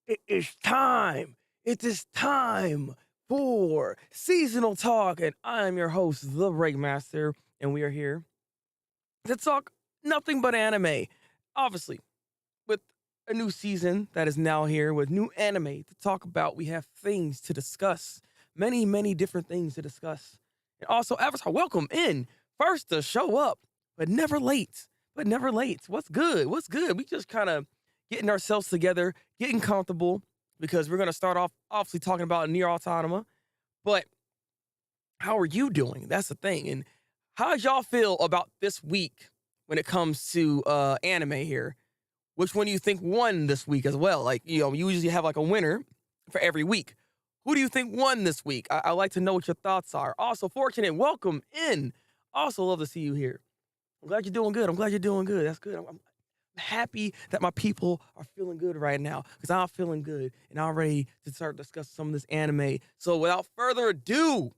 It is time. It is time for seasonal talk, and I am your host, the Break Master, and we are here to talk nothing but anime. Obviously, with a new season that is now here, with new anime to talk about, we have things to discuss, many different things to discuss, and also Avatar. Welcome in, first to show up, but never late. But never late. What's good? What's good? We just kind of getting ourselves together, getting comfortable, because we're gonna start off obviously talking about near autonoma. But how are you doing? That's the thing. And how did y'all feel about this week when it comes to anime here? Which one do you think won this week as well? Like, you usually have like a winner for every week. Who do you think won this week? I like to know what your thoughts are. Also, Fortunate, welcome in. Also, love to see you here. I'm glad you're doing good. I'm glad you're doing good. That's good. I'm happy that my people are feeling good right now because I'm feeling good and I'm ready to start discussing some of this anime. So without further ado,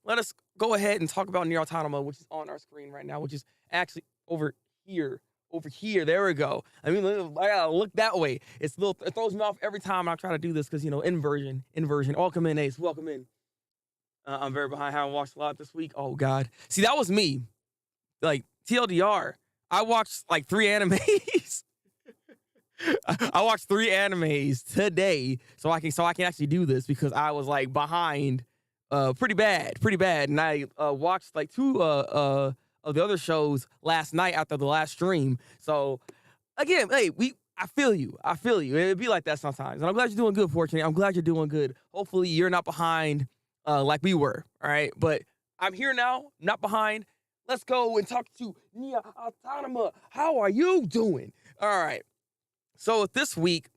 let us go ahead and talk about Nier Automata, which is on our screen right now, which is actually over here. Over here, there we go. I mean, I gotta look that way. It throws me off every time I try to do this because inversion. Welcome in, Ace. Welcome in. I'm very behind. I haven't watched a lot this week. Oh God, see that was me. Like TLDR, I watched like 3 animes. I watched 3 animes today, so I can actually do this because I was like behind, pretty bad, and I watched like 2 of the other shows last night after the last stream. So again, hey, I feel you. It'd be like that sometimes, and I'm glad you're doing good, Fortunate. I'm glad you're doing good. Hopefully, you're not behind like we were. All right, but I'm here now, not behind. Let's go and talk to Nia Autonoma. How are you doing? All right. So this week,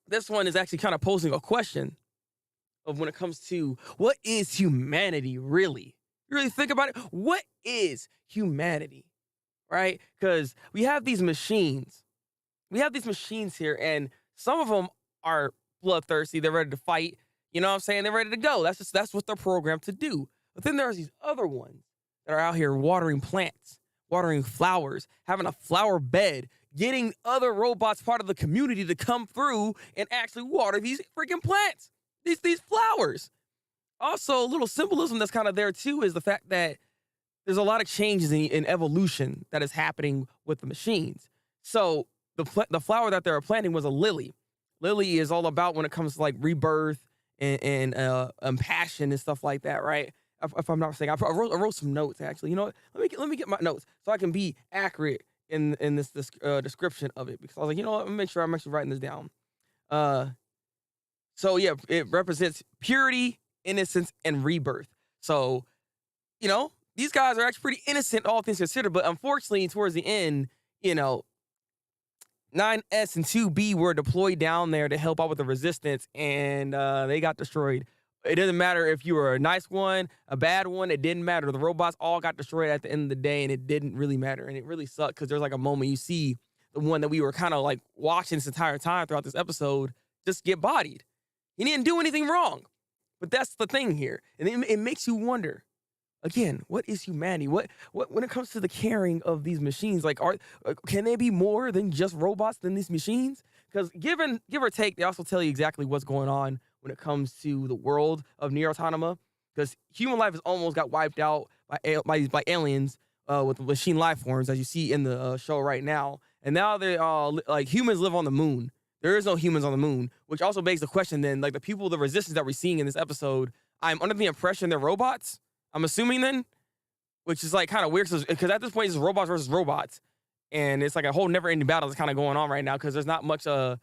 this one is actually kind of posing a question of when it comes to what is humanity really? You really think about it? What is humanity? Right? Because we have these machines. We have these machines here, and some of them are bloodthirsty. They're ready to fight. You know what I'm saying? They're ready to go. That's what they're programmed to do. But then there's these other ones that are out here watering plants, watering flowers, having a flower bed, getting other robots part of the community to come through and actually water these freaking plants, these flowers. Also, a little symbolism that's kind of there too is the fact that there's a lot of changes in evolution that is happening with the machines. So the flower that they were planting was a lily. Lily is all about when it comes to like rebirth and passion and stuff like that, right? If I'm not mistaken, I wrote some notes actually. You know what? Let me get my notes so I can be accurate in this description of it, because I was like, you know what? I'm gonna make sure I'm actually writing this down. So yeah, it represents purity, innocence, and rebirth. So, these guys are actually pretty innocent, all things considered. But unfortunately, towards the end, 9S and 2B were deployed down there to help out with the resistance, and they got destroyed. It doesn't matter if you were a nice one, a bad one. It didn't matter. The robots all got destroyed at the end of the day, and it didn't really matter. And it really sucked because there's like a moment you see the one that we were kind of like watching this entire time throughout this episode just get bodied. He didn't do anything wrong. But that's the thing here. And it makes you wonder, again, what is humanity? What when it comes to the caring of these machines, like can they be more than just robots than these machines? Because give or take, they also tell you exactly what's going on when it comes to the world of Nier Automata, because human life has almost got wiped out by aliens with machine life forms, as you see in the show right now. And now they like humans live on the moon. There is no humans on the moon, which also begs the question then, like the people, the resistance that we're seeing in this episode, I'm under the impression they're robots. I'm assuming then, which is like kind of weird because at this point it's robots versus robots. And it's like a whole never-ending battle that's kind of going on right now because there's not much, like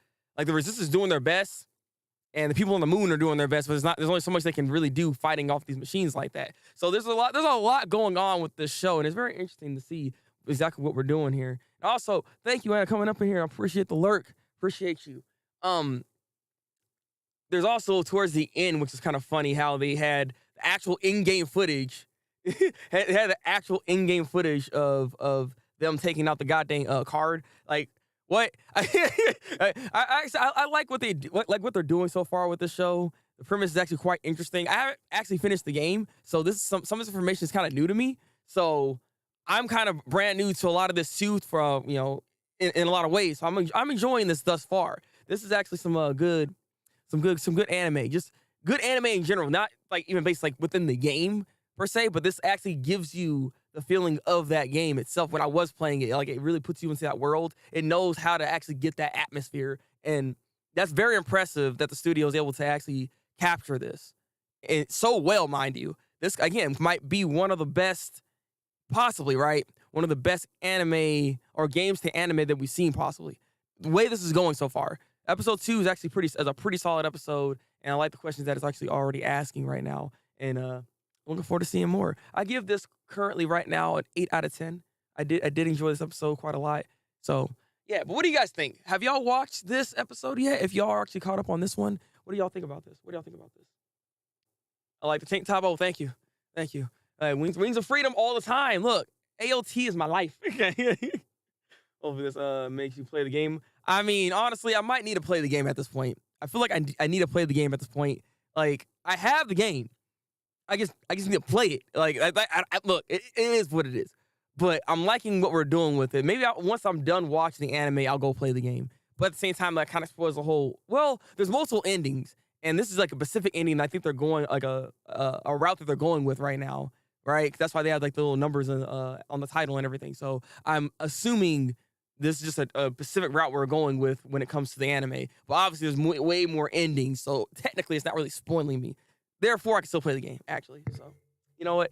the resistance is doing their best and the people on the moon are doing their best, but there's only so much they can really do fighting off these machines like that. So there's a lot going on with this show, and it's very interesting to see exactly what we're doing here. And also, thank you, Anna, coming up in here. I appreciate the lurk. Appreciate you. There's also towards the end, which is kind of funny, how they had the actual in-game footage. had the actual in-game footage of them taking out the goddamn card. Like, what? I like what they're doing so far with this show. The premise is actually quite interesting. I haven't actually finished the game, so this is some of this information is kind of new to me. So I'm kind of brand new to a lot of this too, from in a lot of ways. So I'm enjoying this thus far. This is actually some good anime. Just good anime in general, not like even based like within the game per se, but this actually gives you the feeling of that game itself. When I was playing it, like it really puts you into that world. It knows how to actually get that atmosphere, and that's very impressive that the studio is able to actually capture this and so well, mind you. This again might be one of the best, possibly, right? One of the best anime or games to anime that we've seen, possibly. The way this is going so far. Episode 2 is actually a pretty solid episode, and I like the questions that it's actually already asking right now. And looking forward to seeing more. I give this currently right now an 8 out of 10. I did enjoy this episode quite a lot. So yeah, but what do you guys think? Have y'all watched this episode yet? If y'all are actually caught up on this one, what do y'all think about this? I like the tank top. Oh, thank you. Wings of freedom all the time. Look, AOT is my life. Hopefully this makes you play the game. I mean, honestly, I might need to play the game at this point. I feel like I need to play the game at this point. Like, I have the game. I just need to play it. Like, look, it is what it is. But I'm liking what we're doing with it. Maybe once I'm done watching the anime, I'll go play the game. But at the same time, that kind of spoils the whole. Well, there's multiple endings, and this is like a specific ending. And I think they're going like a route that they're going with right now, right? That's why they have like the little numbers on the title and everything. So I'm assuming this is just a specific route we're going with when it comes to the anime. But obviously, there's way more endings, so technically, it's not really spoiling me. Therefore, I can still play the game, actually. So, you know what?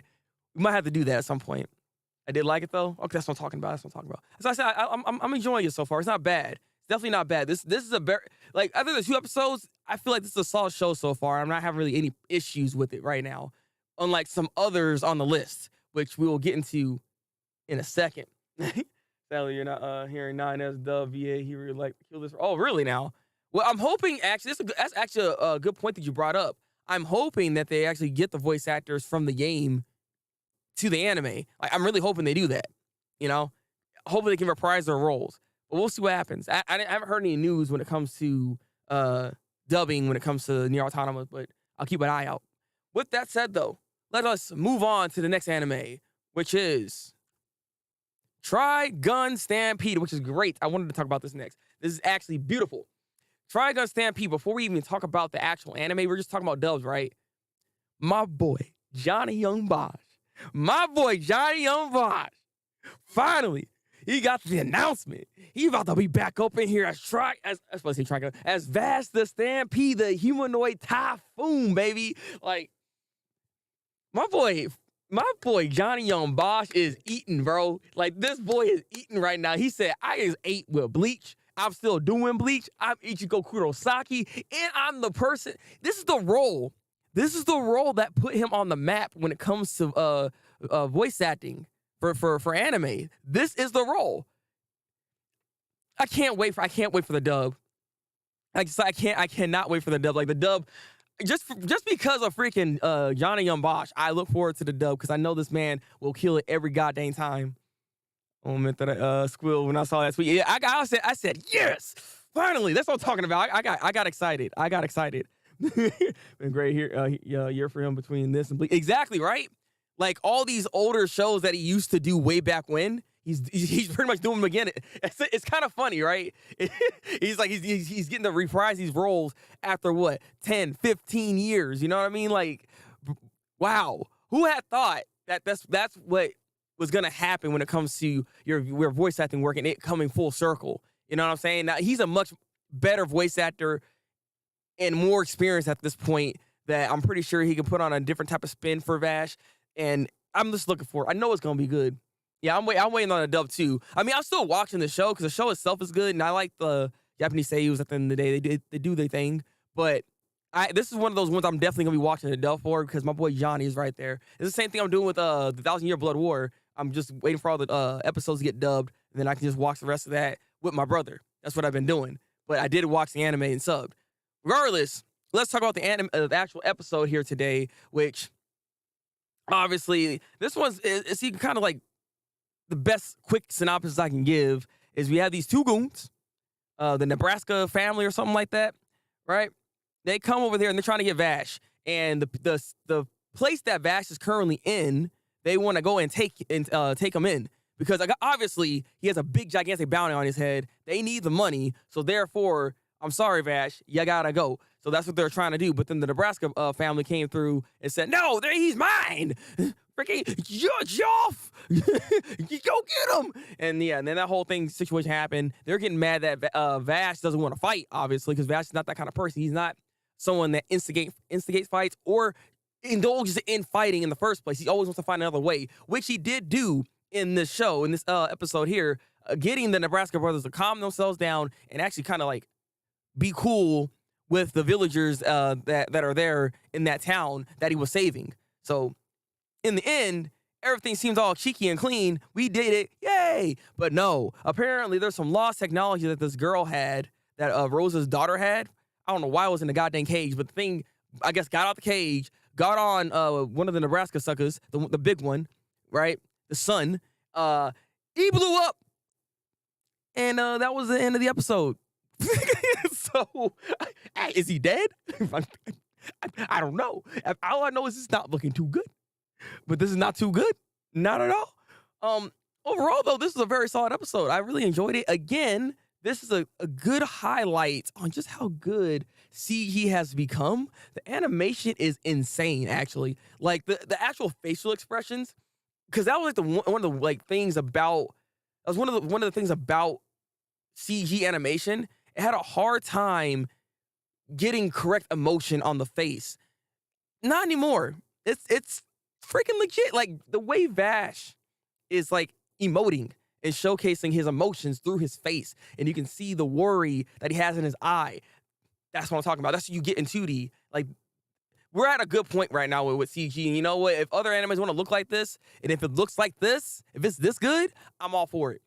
We might have to do that at some point. I did like it, though. Okay, that's what I'm talking about. As I said, I'm enjoying it so far. It's not bad. It's definitely not bad. This is a very, like, other than 2 episodes, I feel like this is a solid show so far. I'm not having really any issues with it right now, unlike some others on the list, which we will get into in a second. Sadly, you're not hearing 9S dub VA. He really like kill this. Oh, really now? Well, I'm hoping, actually, that's actually a good point that you brought up. I'm hoping that they actually get the voice actors from the game to the anime. Like, I'm really hoping they do that. You know, hopefully they can reprise their roles. But we'll see what happens. I haven't heard any news when it comes to dubbing, when it comes to Nier Automata, but I'll keep an eye out. With that said, though, let us move on to the next anime, which is Trigun Stampede, which is great. I wanted to talk about this next. This is actually beautiful. Trigun Stampede, before we even talk about the actual anime, we're just talking about dubs, right? My boy, Johnny Young Bosch. Finally, he got the announcement. He about to be back up in here as Vast the Stampede, the humanoid typhoon, baby. Like, my boy Johnny Young Bosch is eating, bro. Like, this boy is eating right now. He said, I just ate with Bleach. I'm still doing Bleach. I'm Ichigo Kurosaki. And I'm the person. This is the role that put him on the map when it comes to voice acting for anime. This is the role. I can't wait for the dub. I cannot wait for the dub. Like, the dub, just because of freaking Johnny Young Bosch, I look forward to the dub because I know this man will kill it every goddamn time. Moment that I squealed when I saw that tweet. Yeah, I said yes, finally. That's what I'm talking about. I got excited. Been great year for him between this and Bleach. Exactly, right? Like, all these older shows that he used to do way back when, he's pretty much doing them again. It's kind of funny, right? He's getting to reprise these roles after what, 10, 15 years. You know what I mean? Like, wow. Who had thought that that's what was gonna happen when it comes to your voice acting work and it coming full circle? You know what I'm saying? Now, he's a much better voice actor and more experience at this point that I'm pretty sure he can put on a different type of spin for Vash. And I'm just looking for it. I know it's going to be good. Yeah, I'm waiting on a dub too. I mean, I'm still watching the show because the show itself is good. And I like the Japanese seiyus at the end of the day. They do their thing. But this is one of those ones I'm definitely going to be watching the dub for because my boy Johnny is right there. It's the same thing I'm doing with the 1,000-Year Blood War. I'm just waiting for all the episodes to get dubbed. And then I can just watch the rest of that with my brother. That's what I've been doing. But I did watch the anime and subbed. Regardless, let's talk about the actual episode here today, which obviously this one's is kind of like the best quick synopsis I can give is we have these 2 goons, the Nebraska family or something like that, right? They come over there and they're trying to get Vash, and the place that Vash is currently in, they want to go and take him in because like, obviously he has a big gigantic bounty on his head. They need the money, so therefore, I'm sorry, Vash, you gotta go. So that's what they're trying to do. But then the Nebraska family came through and said, no, he's mine. Freaking Joff, go get him. And yeah, and then that whole situation happened. They're getting mad that Vash doesn't want to fight, obviously, because Vash is not that kind of person. He's not someone that instigates fights or indulges in fighting in the first place. He always wants to find another way, which he did do in this show, in this episode here, getting the Nebraska brothers to calm themselves down and actually kind of like be cool with the villagers that are there in that town that he was saving. So in the end, everything seems all cheeky and clean. We did it. Yay. But no, apparently there's some lost technology that this girl had, that Rosa's daughter had. I don't know why it was in the goddamn cage, but the thing, I guess, got out the cage, got on one of the Nebraska suckers, the big one, right? The son. He blew up. And that was the end of the episode. So, is he dead? I don't know. All I know is it's not looking too good. But this is not too good. Not at all. Overall, though, this is a very solid episode. I really enjoyed it. Again, this is a good highlight on just how good CG has become. The animation is insane, actually. Like, the actual facial expressions, because that was like one of the like things about, that was one of the things about CG animation. It had a hard time getting correct emotion on the face. Not anymore. It's freaking legit. Like, the way Vash is like emoting and showcasing his emotions through his face, and you can see the worry that he has in his eye. That's what I'm talking about. That's what you get in 2D. Like, we're at a good point right now with CG. And you know what? If other animes want to look like this, and if it looks like this, if it's this good, I'm all for it.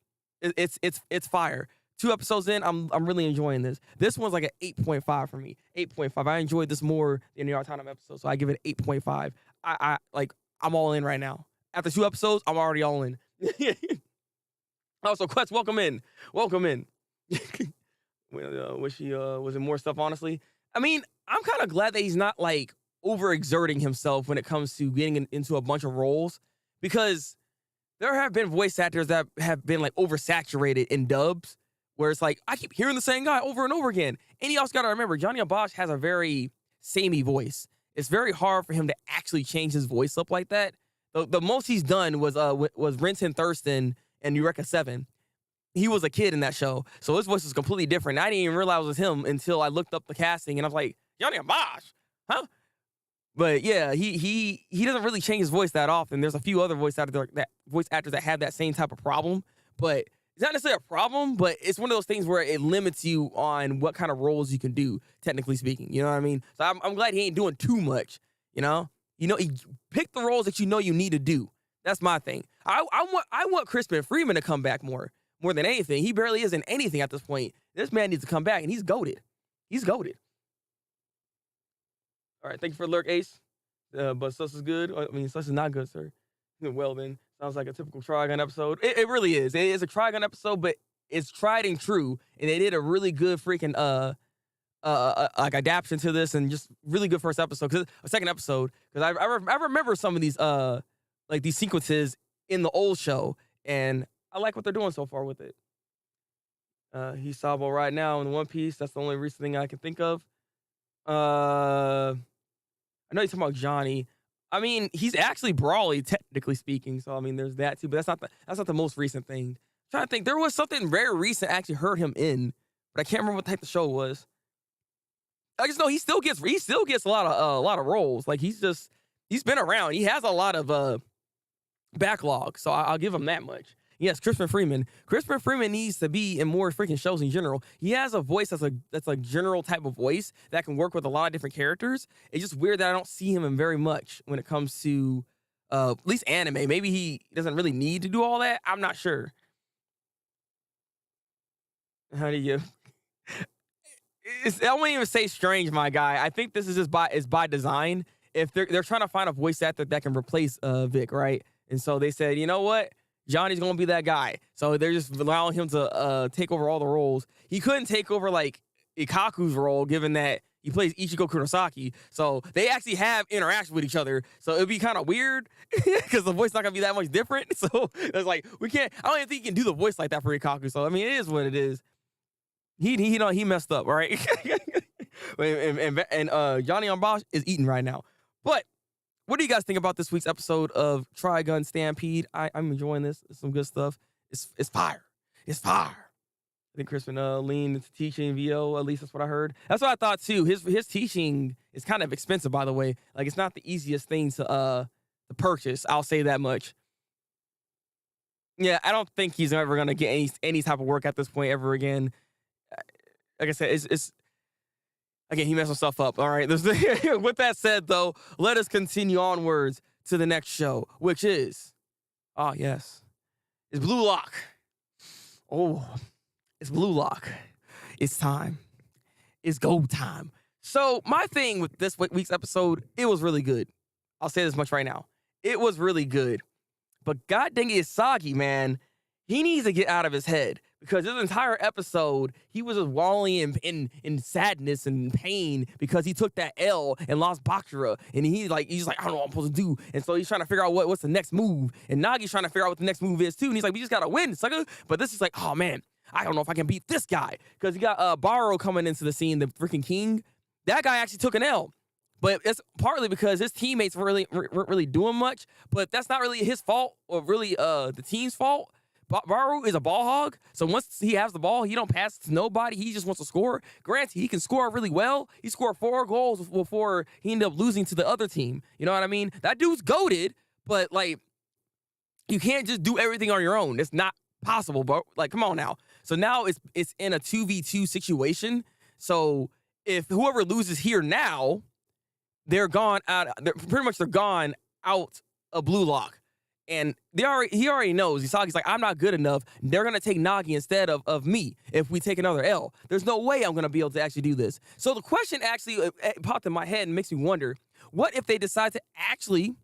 It's fire. 2 episodes in, I'm really enjoying this. This one's like an 8.5 for me. 8.5. I enjoyed this more than the Artanum episode, so I give it 8.5. I'm all in right now. After 2 episodes, I'm already all in. Also, Quest, welcome in. Welcome in. Was it more stuff, honestly? I mean, I'm kind of glad that he's not like overexerting himself when it comes to getting into a bunch of roles, because there have been voice actors that have been like oversaturated in dubs, where it's like, I keep hearing the same guy over and over again. And you also got to remember, Johnny Abosh has a very samey voice. It's very hard for him to actually change his voice up like that. The most he's done was Renton Thurston and Eureka 7. He was a kid in that show, so his voice was completely different. I didn't even realize it was him until I looked up the casting, and I was like, Johnny Abosh, huh? But yeah, he doesn't really change his voice that often. There's a few other voice actors that have that same type of problem, but it's not necessarily a problem, but it's one of those things where it limits you on what kind of roles you can do, technically speaking. You know what I mean? So I'm glad he ain't doing too much. You know, he pick the roles that you know you need to do. That's my thing. I want Crispin Freeman to come back more than anything. He barely is in anything at this point. This man needs to come back, and he's goated. He's goated. All right, thank you for the lurk, Ace. But Sus is good. I mean, Sus is not good, sir. Well, then, sounds like a typical Trigun episode. It really is. It is a Trigun episode, but it's tried and true, and they did a really good freaking like adaptation to this, and just really good first episode, a second episode, because I remember some of these like these sequences in the old show, and I like what they're doing so far with it. He's Sabo right now in One Piece. That's the only recent thing I can think of. I know you're talking about Johnny. I mean, he's actually Brawly, technically speaking. So I mean, there's that too. But that's not the most recent thing. I'm trying to think, there was something very recent I actually heard him in, but I can't remember what type the show was. I just know he still gets a lot of roles. Like he's been around. He has a lot of backlog. So I'll give him that much. Yes, Crispin Freeman. Crispin Freeman needs to be in more freaking shows in general. He has a voice that's a general type of voice that can work with a lot of different characters. It's just weird that I don't see him in very much when it comes to at least anime. Maybe he doesn't really need to do all that. I'm not sure. How do you? I won't even say strange, my guy. I think this is just by design. If they're trying to find a voice actor that can replace Vic, right? And so they said, you know what? Johnny's gonna be that guy. So they're just allowing him to take over all the roles. He couldn't take over like Ikaku's role, given that He plays Ichigo Kurosaki. So they actually have interaction with each other. So it'd be kind of weird because the voice not going to be that much different. So it's like, we can't, I don't even think he can do the voice like that for Ikaku. So, I mean, it is what it is. He messed up, right? and Johnny on Bosch is eating right now. But what do you guys think about this week's episode of Trigun Stampede? I'm enjoying this. It's some good stuff. It's fire. It's fire. I think Crispin leaned into teaching VO. At least that's what I heard. That's what I thought too. His teaching is kind of expensive, by the way. Like, it's not the easiest thing to purchase. I'll say that much. Yeah, I don't think he's ever gonna get any type of work at this point ever again. Like I said, it's again, he messed himself up. All right. With that said, though, let us continue onwards to the next show, which is, it's Blue Lock. Oh. It's Blue Lock. It's time. It's go time. So my thing with this week's episode, it was really good. I'll say this much right now. It was really good. But god dang it, Isagi, man, he needs to get out of his head because this entire episode, he was just wallowing in sadness and pain because he took that L and lost Bakura. And he's like, I don't know what I'm supposed to do. And so he's trying to figure out what's the next move. And Nagi's trying to figure out what the next move is too. And he's like, we just got to win, sucker. But this is like, oh man, I don't know if I can beat this guy. Because you got Baro coming into the scene, the freaking king. That guy actually took an L. But it's partly because his teammates weren't really doing much. But that's not really his fault or really the team's fault. Baro is a ball hog. So once he has the ball, he don't pass to nobody. He just wants to score. Granted, he can score really well. He scored 4 goals before he ended up losing to the other team. You know what I mean? That dude's goated. But, like, you can't just do everything on your own. It's not possible, bro. Like, come on now. So now it's in a 2v2 situation. So if whoever loses here now, they're gone out. They're gone out of Blue Lock, and he already knows. Isagi's like, I'm not good enough. They're gonna take Nagi instead of me if we take another L. There's no way I'm gonna be able to actually do this. So the question actually popped in my head and makes me wonder: what if they decide to actually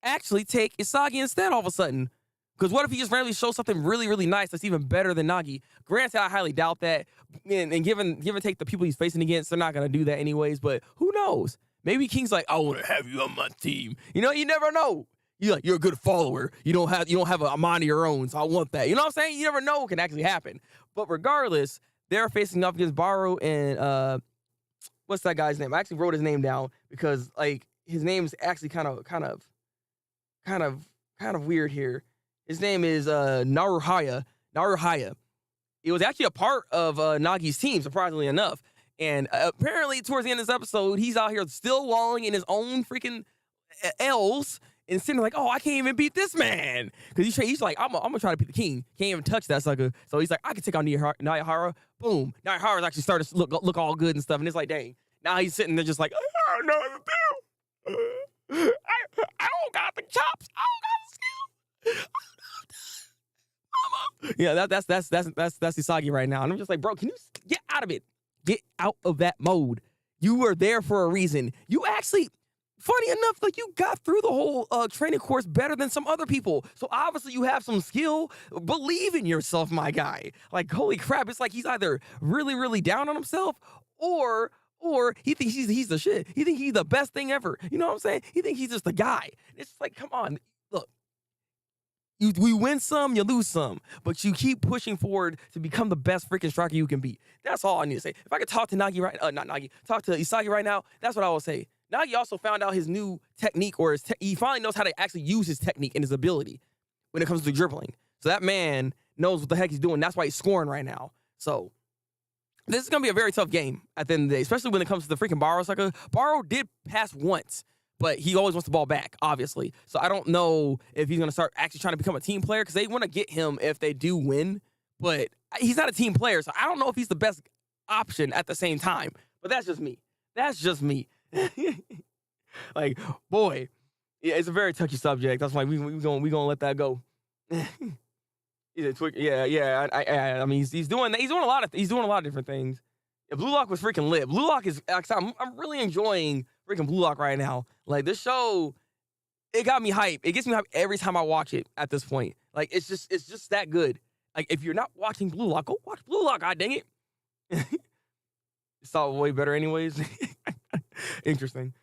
take Isagi instead all of a sudden? Because what if he just randomly shows something really, really nice that's even better than Nagi? Granted, I highly doubt that. And given take the people he's facing against, they're not going to do that anyways. But who knows? Maybe King's like, I want to have you on my team. You know, you never know. You're a good follower. You don't have a mind of your own, so I want that. You know what I'm saying? You never know what can actually happen. But regardless, they're facing up against Baro and what's that guy's name? I actually wrote his name down because like his name's actually kind of weird here. His name is Naruhaya. It was actually a part of Nagi's team, surprisingly enough. And apparently, towards the end of this episode, he's out here still wallowing in his own freaking L's and sitting like, oh, I can't even beat this man. Because he's like, I'm going to try to beat the king. Can't even touch that sucker. So he's like, I can take on Naihara. Boom. Naihara's actually started to look all good and stuff. And it's like, dang. Now he's sitting there just like, I don't know what to do. I don't got the chops. I don't got the skill. Yeah, that's Isagi right now. And I'm just like, bro, can you get out of it? Get out of that mode. You were there for a reason. You actually, funny enough, like you got through the whole training course better than some other people. So obviously you have some skill. Believe in yourself, my guy. Like, holy crap, it's like he's either really, really down on himself or he thinks he's the shit. He thinks he's the best thing ever. You know what I'm saying? He thinks he's just the guy. It's like, come on. Look. We win some, you lose some, but you keep pushing forward to become the best freaking striker you can be. That's all I need to say. If I could talk to talk to Isagi right now, that's what I will say. Nagi also found out his new technique, or he finally knows how to actually use his technique and his ability when it comes to dribbling. So that man knows what the heck he's doing. That's why he's scoring right now. So this is going to be a very tough game at the end of the day, especially when it comes to the freaking Baro sucker. Baro did pass once, but he always wants the ball back, obviously. So I don't know if he's going to start actually trying to become a team player because they want to get him if they do win. But he's not a team player, so I don't know if he's the best option at the same time. But that's just me. That's just me. Like, boy, yeah, it's a very touchy subject. That's why we gonna let that go. He's a twig. Yeah. I mean, he's doing a lot of different things. Yeah, Blue Lock was freaking lit. Blue Lock is. I'm really enjoying freaking Blue Lock right now. Like, this show, it got me hype. It gets me hype every time I watch it at this point. Like, it's just that good. Like, if you're not watching Blue Lock, go watch Blue Lock. God dang it. saw way better anyways. Interesting.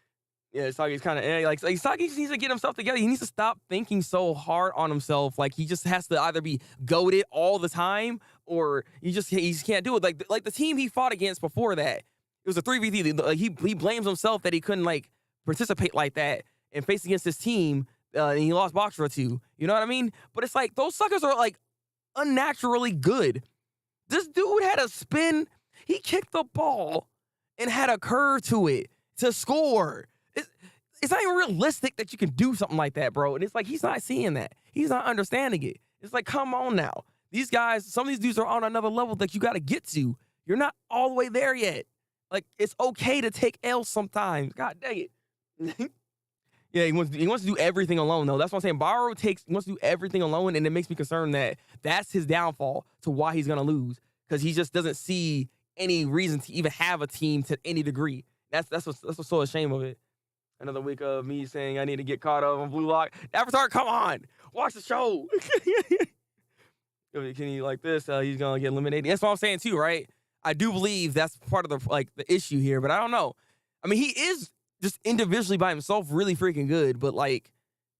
Yeah, Sagi's kind of like Sagi needs to get himself together. He needs to stop thinking so hard on himself. Like he just has to either be goated all the time or he just can't do it. Like the team he fought against before that, it was a 3v3. Like he blames himself that he couldn't like participate like that and face against his team, and he lost Boxer 2. You know what I mean? But it's like those suckers are like unnaturally good. This dude had a spin. He kicked the ball and had a curve to it to score. It's not even realistic that you can do something like that, bro. And it's like he's not seeing that. He's not understanding it. It's like, come on now. These guys, some of these dudes are on another level that you got to get to. You're not all the way there yet. Like, it's okay to take L's sometimes. God dang it. Yeah, he wants to do everything alone, though. That's what I'm saying. Barrow wants to do everything alone, and it makes me concerned that that's his downfall to why he's going to lose, because he just doesn't see any reason to even have a team to any degree. That's what's so ashamed of it. Another week of me saying I need to get caught up on Blue Lock. Avatar, come on. Watch the show. Can he like this? He's going to get eliminated. That's what I'm saying too, right? I do believe that's part of the issue here, but I don't know. I mean, he is just individually by himself really freaking good, but like,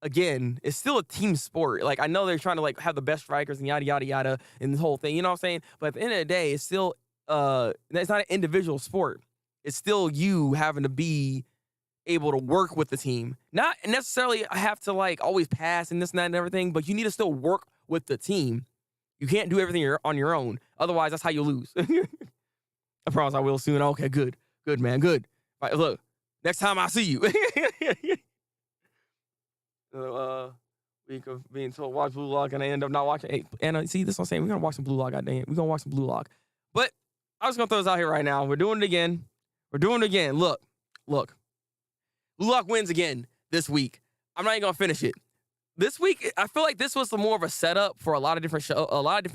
again, it's still a team sport. Like, I know they're trying to like have the best strikers and yada, yada, yada, and this whole thing, you know what I'm saying? But at the end of the day, it's still, it's not an individual sport. It's still you having to be able to work with the team. Not necessarily have to like always pass and this and that and everything, but you need to still work with the team. You can't do everything on your own. Otherwise, that's how you lose. I promise I will soon. Okay, good. Good, man. Good. All right, look, next time I see you. Week of being told watch Blue Lock and I end up not watching. Hey, Anna, see, this is what I'm saying. We're going to watch some Blue Lock, goddamn. We're going to watch some Blue Lock. But I'm just going to throw this out here right now. We're doing it again. Look. Blue Lock wins again this week. I'm not even going to finish it. This week, I feel like this was more of a setup for a lot of different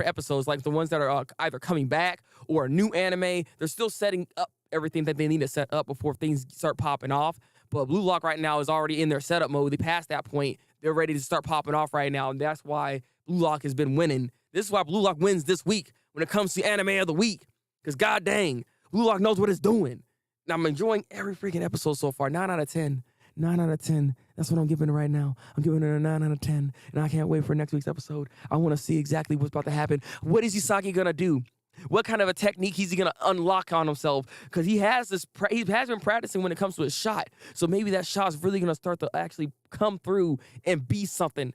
episodes, like the ones that are either coming back or a new anime. They're still setting up everything that they need to set up before things start popping off. But Blue Lock right now is already in their setup mode. They passed that point. They're ready to start popping off right now, and that's why Blue Lock has been winning. This is why Blue Lock wins this week when it comes to anime of the week. Because god dang, Blue Lock knows what it's doing. Now, I'm enjoying every freaking episode so far. 9 out of 10. 9 out of 10. That's what I'm giving it right now. I'm giving it a 9 out of 10. And I can't wait for next week's episode. I want to see exactly what's about to happen. What is Usagi going to do? What kind of a technique is he going to unlock on himself? Because he has been practicing when it comes to his shot. So maybe that shot's really going to start to actually come through and be something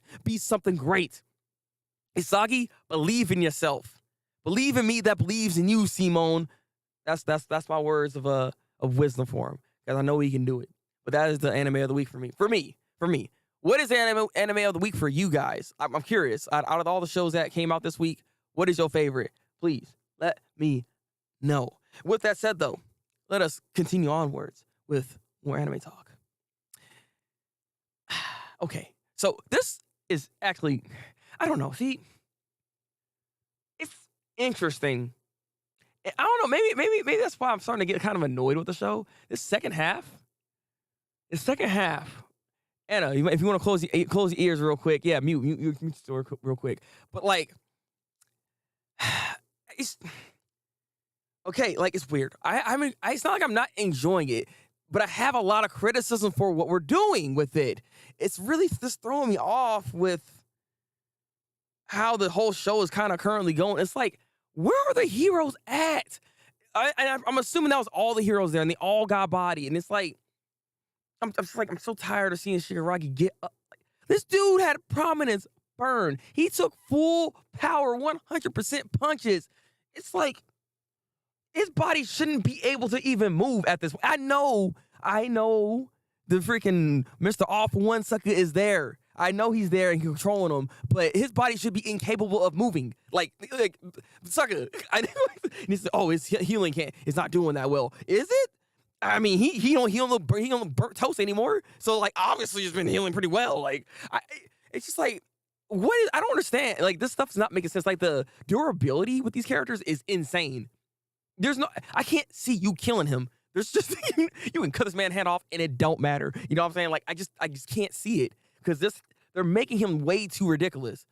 great. Usagi, believe in yourself. Believe in me that believes in you, Simone. That's my words of wisdom for him, because I know he can do it. But that is the anime of the week for me. For me. What is the anime of the week for you guys? I'm curious. Out of all the shows that came out this week, what is your favorite? Please let me know. With that said, though, let us continue onwards with more anime talk. Okay, so this is actually, I don't know. See, it's interesting. I don't know. Maybe that's why I'm starting to get kind of annoyed with the show. This second half. Anna, if you want to close your ears real quick, yeah, mute the door real quick. But like, it's okay. Like, it's weird. I mean, it's not like I'm not enjoying it, but I have a lot of criticism for what we're doing with it. It's really just throwing me off with how the whole show is kind of currently going. It's like, where are the heroes at? I'm assuming that was all the heroes there, and they all got body, and it's like, I'm so tired of seeing Shigaraki get up. This dude had prominence burn. He took full power, 100% punches. It's like his body shouldn't be able to even move at this. I know the freaking Mr. Awful One sucker is there. I know he's there and controlling him, but his body should be incapable of moving. Like sucker. His healing is not doing that well. Is it? I mean, he don't burnt toast anymore. So like, obviously he's been healing pretty well. Like, it's just like, I don't understand. Like, this stuff's not making sense. Like, the durability with these characters is insane. I can't see you killing him. There's just, you can cut this man's hand off and it don't matter. You know what I'm saying? Like, I just can't see it, because they're making him way too ridiculous.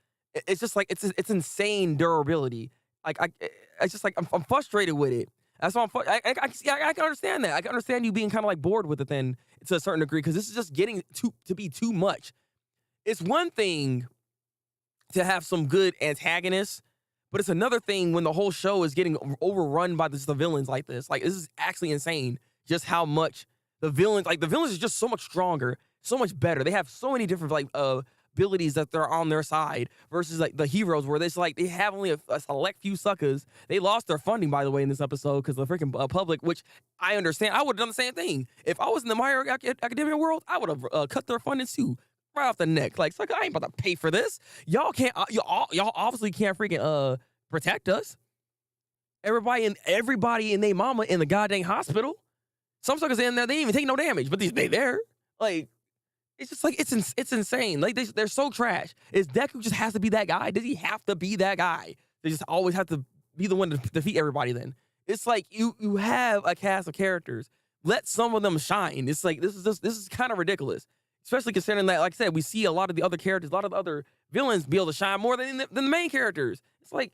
It's just like, it's insane durability. Like, it's just like, I'm frustrated with it. That's why I can understand that. I can understand you being kind of like bored with it then to a certain degree because this is just getting to be too much. It's one thing to have some good antagonists, but it's another thing when the whole show is getting overrun by the villains like this. Like, this is actually insane just how much the villains are just so much stronger, so much better. They have so many different abilities that they're on their side versus like the heroes where it's like they have only a select few suckers. They lost their funding, by the way, in this episode because the freaking public, which I understand. I would have done the same thing. If I was in the My Hero Academia world, I would have cut their funding too. Right off the neck. Like, it's like, I ain't about to pay for this. Y'all can't, y'all obviously can't freaking protect us. Everybody and they mama in the goddamn hospital. Some suckers in there, they ain't even take no damage, but they there. Like, it's just like, it's insane. Like, they're so trash. Is Deku just has to be that guy? Does he have to be that guy? They just always have to be the one to defeat everybody then. It's like, you have a cast of characters. Let some of them shine. It's like, this is kind of ridiculous. Especially considering that, like I said, we see a lot of the other characters, a lot of the other villains be able to shine more than the main characters. It's like,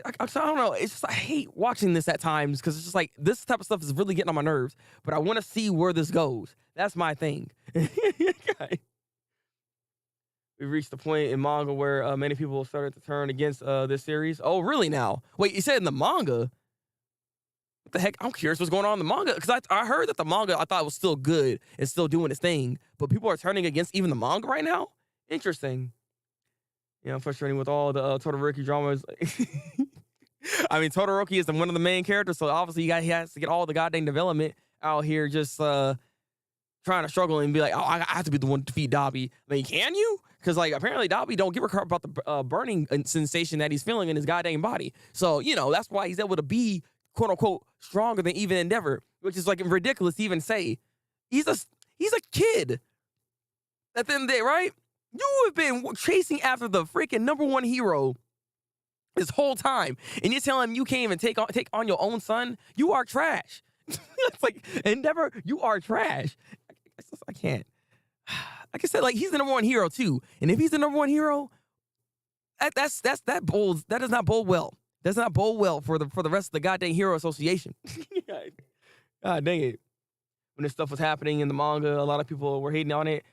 I don't know. It's just, I hate watching this at times because it's just like, this type of stuff is really getting on my nerves. But I want to see where this goes. That's my thing. We reached the point in manga where many people started to turn against this series. Oh, really now? Wait, you said in the manga? What the heck? I'm curious what's going on in the manga because I heard that the manga I thought was still good and still doing its thing, but people are turning against even the manga right now. Interesting. Yeah, frustrating with all the Todoroki dramas. I mean, Todoroki is one of the main characters, so obviously he has to get all the goddamn development out here just trying to struggle and be like, oh, I have to be the one to defeat Dabi. I mean, can you? Because like apparently Dabi don't give a crap about the burning sensation that he's feeling in his goddamn body. So you know that's why he's able to be quote unquote stronger than even Endeavor, which is like ridiculous to even say. He's a kid. At the end of the day, right? You have been chasing after the freaking #1 hero this whole time, and you're telling him you can't even take on your own son? You are trash. It's like, Endeavor, you are trash. I can't. Like I said, like, he's the #1 hero too, and if he's the #1 hero, that does not bode well. Does not bode well for the rest of the goddamn Hero Association. God dang it. When this stuff was happening in the manga, a lot of people were hating on it.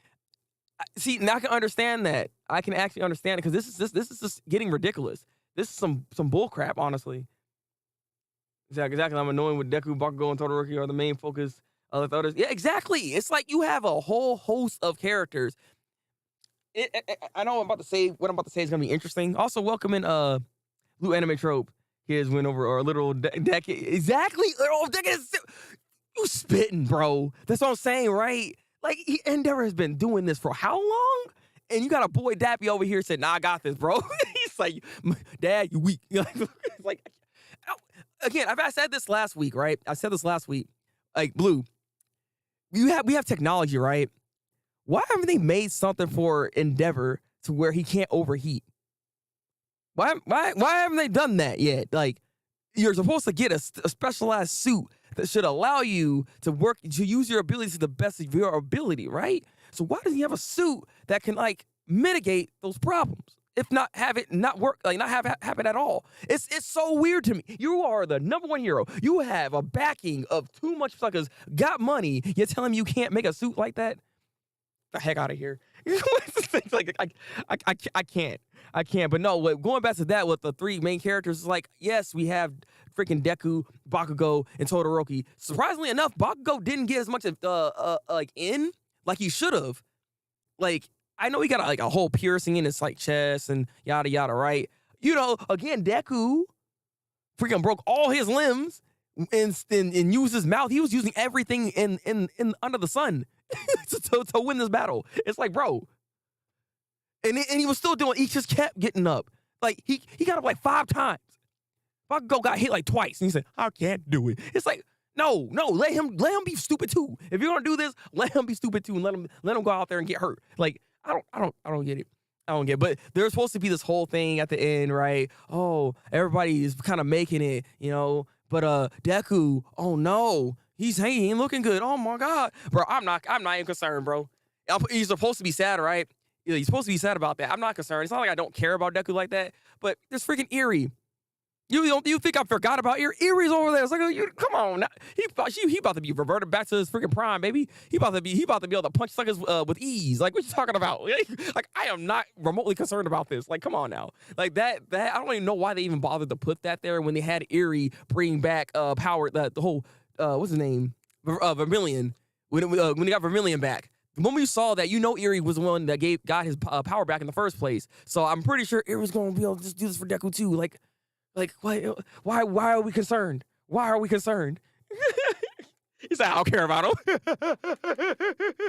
See, now I can understand that. I can actually understand it because this is just getting ridiculous. This is some bull crap, honestly. Exactly. I'm annoying with Deku, Bakugo, and Todoroki are the main focus of the others. Yeah, exactly. It's like you have a whole host of characters. I know what I'm about to say is gonna be interesting. Also, welcoming Blue Anime Trope. Kids went over a literal decade. Exactly. Literal decade. You spitting, bro. That's what I'm saying, right? Like, Endeavor has been doing this for how long? And you got a boy Dappy over here saying, nah, I got this, bro. He's like, Dad, you weak. It's like, again, I said this last week, right? I said this last week. Like, Blue, we have technology, right? Why haven't they made something for Endeavor to where he can't overheat? Why haven't they done that yet? Like, you're supposed to get a specialized suit that should allow you to use your abilities to the best of your ability, right? So why doesn't he have a suit that can like mitigate those problems? If not have it not work, like not have happen at all. It's so weird to me. You are the #1 hero. You have a backing of too much suckers, got money. You're telling me you can't make a suit like that? The heck out of here. Like, I can't. But no, going back to that with the three main characters, is like, yes, we have freaking Deku, Bakugo, and Todoroki. Surprisingly enough, Bakugo didn't get as much of like he should have. Like, I know he got like a whole piercing in his like chest and yada yada, right? You know, again, Deku freaking broke all his limbs and used his mouth. He was using everything in under the sun to win this battle. It's like, bro. And he was still doing, he just kept getting up. Like, he got up like 5 times. Bakugo got hit like twice. And he said, I can't do it. It's like, no, let him be stupid too. If you're gonna do this, let him be stupid too and let him go out there and get hurt. Like, I don't get it. I don't get it. But there's supposed to be this whole thing at the end, right? Oh, everybody is kind of making it, you know. But Deku, oh no, he ain't looking good. Oh my God. Bro, I'm not even concerned, bro. He's supposed to be sad, right? He's supposed to be sad about that. I'm not concerned. It's not like I don't care about Deku like that, but it's freaking eerie. You think I forgot about Erie? Erie's over there. It's like, come on, now. He about to be reverted back to his freaking prime, baby. He about to be able to punch suckers with ease. Like, what you talking about? Like, I am not remotely concerned about this. Like, come on now. Like that I don't even know why they even bothered to put that there when they had Erie bring back power, the whole what's his name, Vermilion, when they got Vermilion back. The moment you saw that, Erie was the one that got his power back in the first place. So I'm pretty sure Erie's gonna be able to just do this for Deku too. Like, why are we concerned? Why are we concerned? He said, I don't care about him.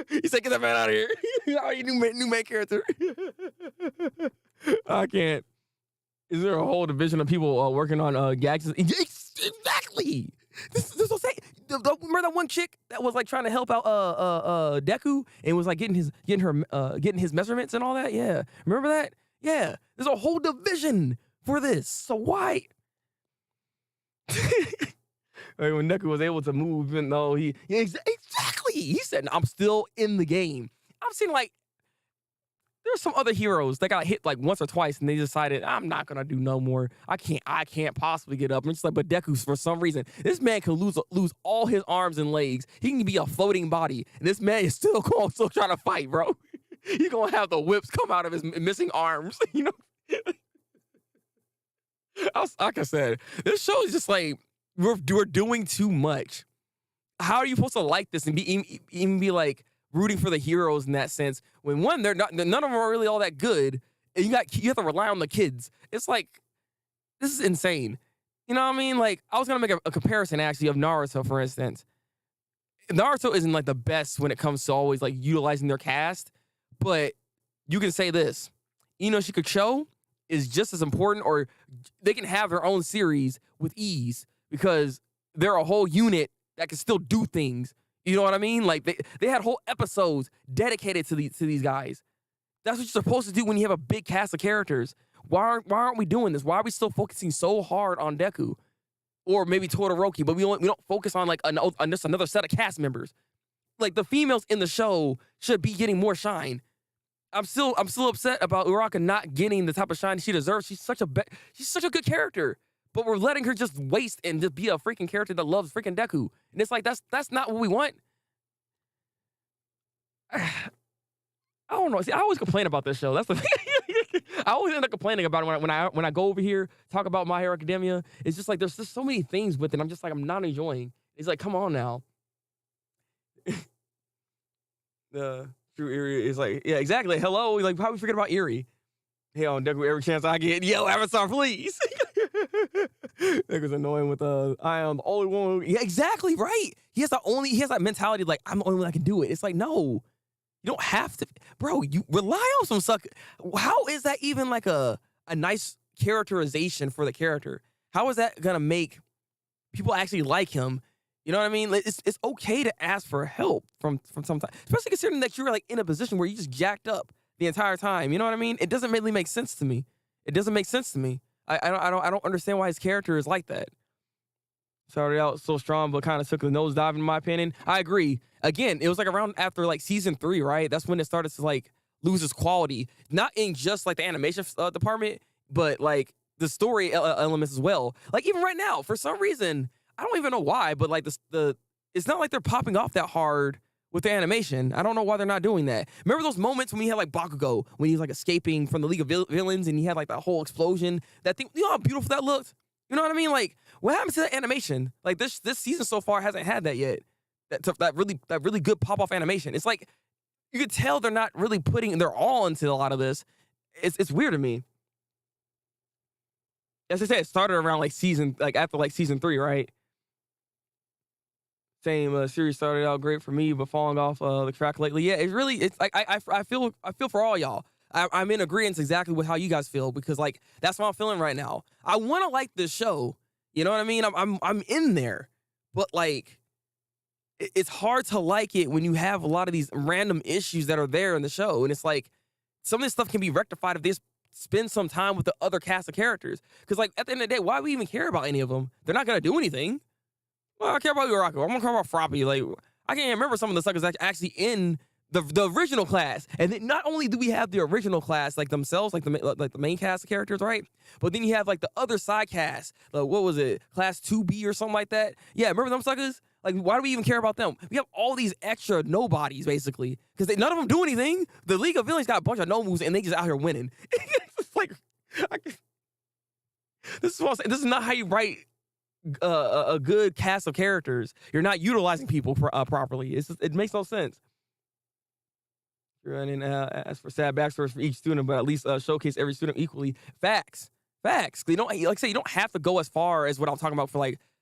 He said, get that man out of here. Oh, you new main character. I can't. Is there a whole division of people working on gags? Exactly. This is what I'm saying. Remember that one chick that was like trying to help out Deku and was like getting his measurements and all that? Yeah. Remember that? Yeah. There's a whole division for this. So why? Like when Deku was able to move, even though exactly. He said, I'm still in the game. I've seen like there's some other heroes that got hit like once or twice and they decided, I'm not gonna do no more. I can't possibly get up. And it's like, but Deku, for some reason, this man can lose all his arms and legs. He can be a floating body. And this man is still trying to fight, bro. He's gonna have the whips come out of his missing arms, Like I said, this show is just like, we're doing too much. How are you supposed to like this and even be like rooting for the heroes in that sense when one, none of them are really all that good, and you have to rely on the kids? It's like, this is insane. You know what I mean? Like, I was gonna make a comparison actually of Naruto, for instance. Naruto isn't like the best when it comes to always like utilizing their cast, but you can say this: Ino Shikacho is just as important, or they can have their own series with ease because they're a whole unit that can still do things. You know what I mean? Like they had whole episodes dedicated to these guys. That's what you're supposed to do when you have a big cast of characters. Why aren't we doing this? Why are we still focusing so hard on Deku, or maybe Todoroki, but we don't focus on like just another set of cast members? Like the females in the show should be getting more shine. I'm still upset about Uraka not getting the type of shine she deserves. She's such a good character, but we're letting her just waste and just be a freaking character that loves freaking Deku. And it's like that's not what we want. I don't know. See, I always complain about this show. That's the thing. I always end up complaining about it when I go over here talk about My Hero Academia. It's just like there's just so many things with it. I'm just like, I'm not enjoying. It's like, come on now. The true Erie is like, yeah, exactly. Hello, like how we forget about Erie? Hey, on Deku, every chance I get, yell Avatar, please. That was annoying with I am the only one. Yeah, exactly right. He has that mentality like I'm the only one that can do it. It's like, no, you don't have to, bro. You rely on some sucker. How is that even like a nice characterization for the character? How is that gonna make people actually like him? You know what I mean? Like, it's okay to ask for help from sometimes, especially considering that you're like in a position where you just jacked up the entire time. You know what I mean? It doesn't really make sense to me. It doesn't make sense to me. I don't understand why his character is like that. Started out so strong, but kind of took a nosedive in my opinion. I agree. Again, it was like around after like season 3, right? That's when it started to like lose its quality, not in just like the animation department, but like the story elements as well. Like even right now, for some reason, I don't even know why, but like it's not like they're popping off that hard with the animation. I don't know why they're not doing that. Remember those moments when we had like Bakugo, when he was like escaping from the League of Villains and he had like that whole explosion, that thing, you know how beautiful that looked? You know what I mean? Like, what happened to that animation? Like this season so far hasn't had that yet. That really good pop-off animation. It's like, you could tell they're not really putting their all into a lot of this. It's weird to me. As I said, it started around after season 3, right? Same series started out great for me, but falling off the track lately. Yeah, it's like I feel for all y'all. I'm in agreement exactly with how you guys feel, because like that's what I'm feeling right now. I want to like this show, you know what I mean? I'm in there, but like it's hard to like it when you have a lot of these random issues that are there in the show, and it's like some of this stuff can be rectified if they spend some time with the other cast of characters. Because like at the end of the day, why do we even care about any of them? They're not gonna do anything. Well, I care about Urako. I'm gonna care about Froppy. Like, I can't remember some of the suckers actually in the original class, and then not only do we have the original class like themselves, like the main cast of characters, right? But then you have like the other side cast. Like, what was it, Class 2B or something like that? Yeah, remember them suckers? Like, why do we even care about them? We have all these extra nobodies basically because none of them do anything. The League of Villains got a bunch of no moves and they just out here winning. It's like, this is not how you write a good cast of characters. You're not utilizing people properly. It makes no sense. Running as for sad backstories for each student, but at least showcase every student equally. Facts. You don't, like I say, you don't have to go as far as what I'm talking about for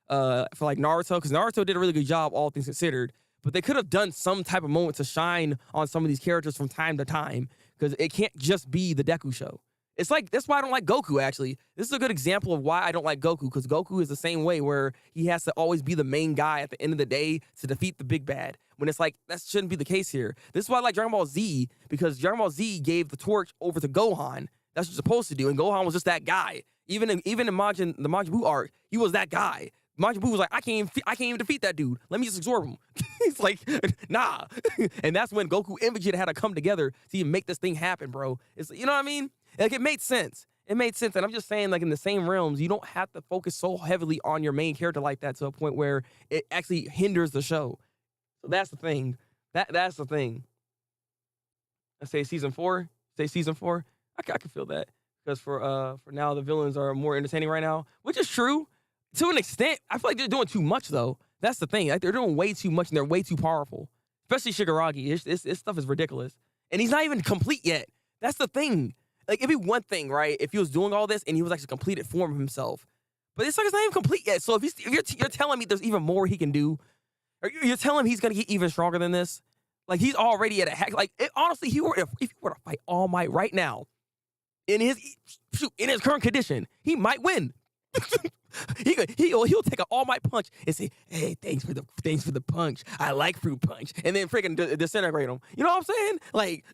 Naruto, because Naruto did a really good job, all things considered. But they could have done some type of moment to shine on some of these characters from time to time, because it can't just be the Deku show. It's like, that's why I don't like Goku, actually. This is a good example of why I don't like Goku, because Goku is the same way, where he has to always be the main guy at the end of the day to defeat the big bad. When it's like, that shouldn't be the case here. This is why I like Dragon Ball Z, because Dragon Ball Z gave the torch over to Gohan. That's what you're supposed to do, and Gohan was just that guy. Even in the Majin Buu arc, he was that guy. Majin Buu was like, I can't even defeat that dude. Let me just absorb him. He's like, nah. And that's when Goku and Vegeta had to come together to even make this thing happen, bro. It's, you know what I mean? Like, it made sense. It made sense. And I'm just saying, like, in the same realms, you don't have to focus so heavily on your main character like that to a point where it actually hinders the show. So that's the thing. That's the thing. I say season 4. I can feel that. Because for now, the villains are more entertaining right now, which is true. To an extent, I feel like they're doing too much, though. That's the thing. Like, they're doing way too much, and they're way too powerful. Especially Shigaraki. His stuff is ridiculous. And he's not even complete yet. That's the thing. Like, it'd be one thing, right, if he was doing all this and he was actually completed form of himself. But this sucker's not even complete yet. So if you're telling me there's even more he can do, or you're telling me he's going to get even stronger than this, like, he's already at a hack. Like, honestly, if he were to fight All Might right now, in his current condition, he might win. He'll take an All Might punch and say, "Hey, thanks for the punch. I like fruit punch," and then freaking disintegrate him. You know what I'm saying? Like,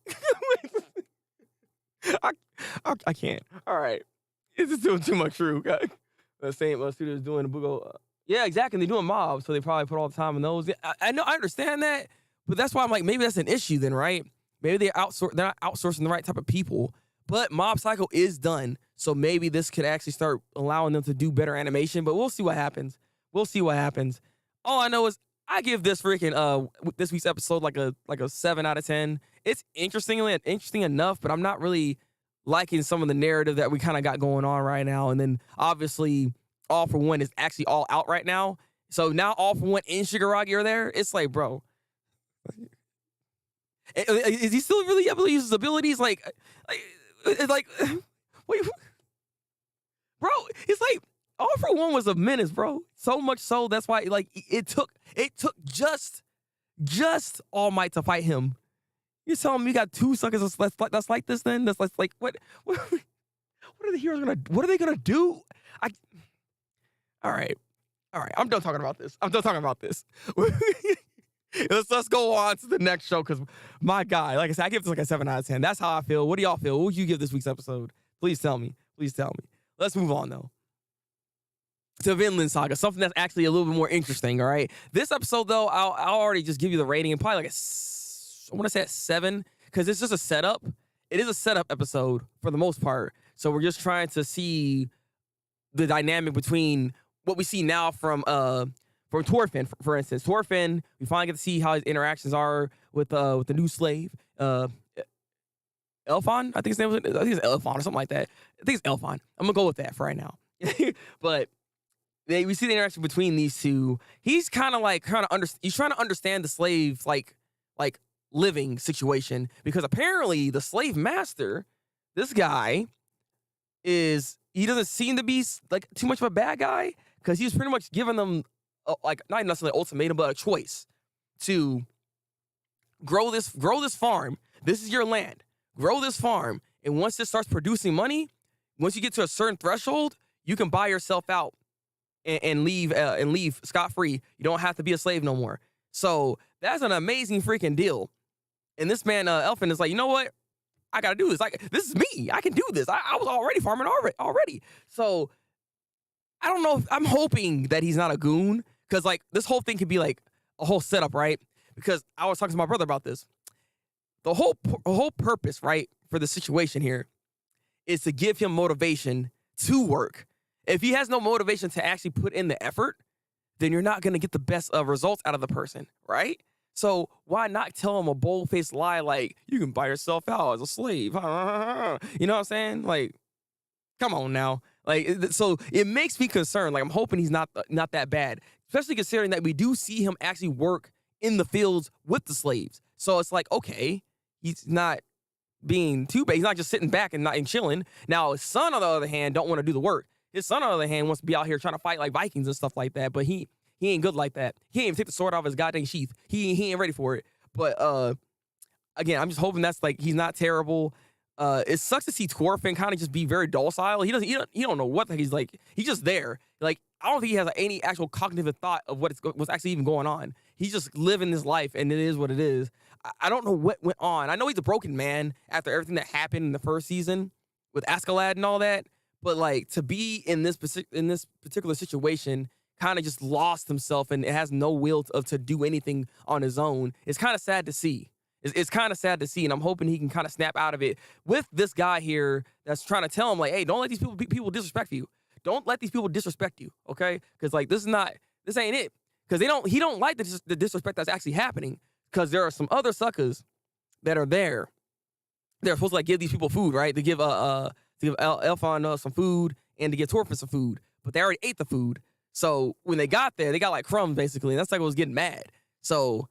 I can't. All right, it's just doing too much true. The same studios doing the Bugo. Yeah, exactly. They're doing mobs, so they probably put all the time in those. I know, I understand that, but that's why I'm like, maybe that's an issue then, right? Maybe they're not outsourcing the right type of people. But Mob Psycho is done, so maybe this could actually start allowing them to do better animation. But we'll see what happens. All I know is I give this freaking this week's episode like a 7 out of 10. It's interesting enough, but I'm not really liking some of the narrative that we kind of got going on right now. And then obviously, All for One is actually all out right now. So now All for One and Shigaraki are there. It's like, bro, is he still really able to use his abilities? Like, wait, bro, it's like All for One was a menace, bro. So much so that's why, like, it took just All Might to fight him. You're telling me you got 2 suckers that's like this? Then that's like what are the heroes gonna? What are they gonna do? All right. I'm done talking about this. Let's go on to the next show, because my guy, like I said, I give this like a 7 out of 10. That's how I feel. What do y'all feel? What would you give this week's episode? Please tell me. Let's move on, though, to Vinland Saga, something that's actually a little bit more interesting, all right? This episode, though, I'll already just give you the rating, and probably like I want to say a 7, because it's just a setup. It is a setup episode for the most part. So we're just trying to see the dynamic between what we see now from Thorfinn, for instance. Thorfinn, we finally get to see how his interactions are with the new slave, Elfon. I think his name it's Elfon or something like that. I think it's Elfon. I'm gonna go with that for right now. But we see the interaction between these two. He's kind of like he's trying to understand the slave's like living situation, because apparently the slave master, this guy, he doesn't seem to be like too much of a bad guy, because he's pretty much giving them like not necessarily an ultimatum, but a choice to grow this farm. This is your land. Grow this farm, and once it starts producing money, once you get to a certain threshold, you can buy yourself out and leave scot-free. You don't have to be a slave no more. So that's an amazing freaking deal. And this man, Elfin, is like, you know what? I gotta do this. This is me. I can do this. I was already farming already. So I don't know. I'm hoping that he's not a goon, because like this whole thing could be like a whole setup, right? Because I was talking to my brother about this. whole purpose, right, for the situation here is to give him motivation to work. If he has no motivation to actually put in the effort, then you're not going to get the best results out of the person, right? So why not tell him a bold-faced lie like, you can buy yourself out as a slave? You know what I'm saying? Like, come on now. Like, so it makes me concerned. Like, I'm hoping he's not that bad, especially considering that we do see him actually work in the fields with the slaves. So it's like, okay, he's not being too bad. He's not just sitting back and chilling. Now, his son, on the other hand, don't want to do the work. His son, on the other hand, wants to be out here trying to fight like Vikings and stuff like that. But he ain't good like that. He ain't even take the sword off his goddamn sheath. He ain't ready for it. But again, I'm just hoping that's like he's not terrible. It sucks to see Torfin kind of just be very docile. He don't know what the heck he's like. He's just there. Like, I don't think he has any actual cognitive thought of what's actually even going on. He's just living this life, and it is what it is. I don't know what went on. I know he's a broken man after everything that happened in the first season with Askeladd and all that. But like, to be in this particular situation, kind of just lost himself and it has no will to do anything on his own. It's kind of sad to see. It's kind of sad to see, and I'm hoping he can kind of snap out of it with this guy here that's trying to tell him, like, hey, don't let these people disrespect you. Don't let these people disrespect you, okay? Because like this ain't it. Because he don't like the disrespect that's actually happening. Because there are some other suckers that are there. They're supposed to like give these people food, right? To give Elfon some food and to give Torfin some food, but they already ate the food. So when they got there, they got like crumbs basically, and that's like what was getting mad. So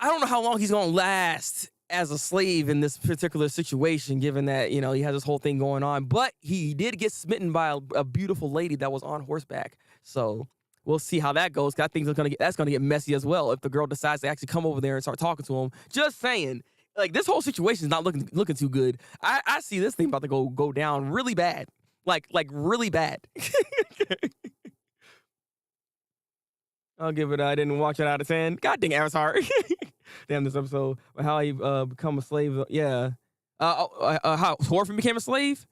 I don't know how long he's gonna last as a slave in this particular situation, given that, you know, he has this whole thing going on. But he did get smitten by a beautiful lady that was on horseback. So we'll see how that goes. I think that's gonna get messy as well if the girl decides to actually come over there and start talking to him. Just saying, like, this whole situation is not looking too good. I see this thing about to go down really bad, like really bad. I'll give it. I didn't watch it out of 10. God dang, Avatar. Damn, this episode. How he become a slave. Yeah. How Torfin became a slave?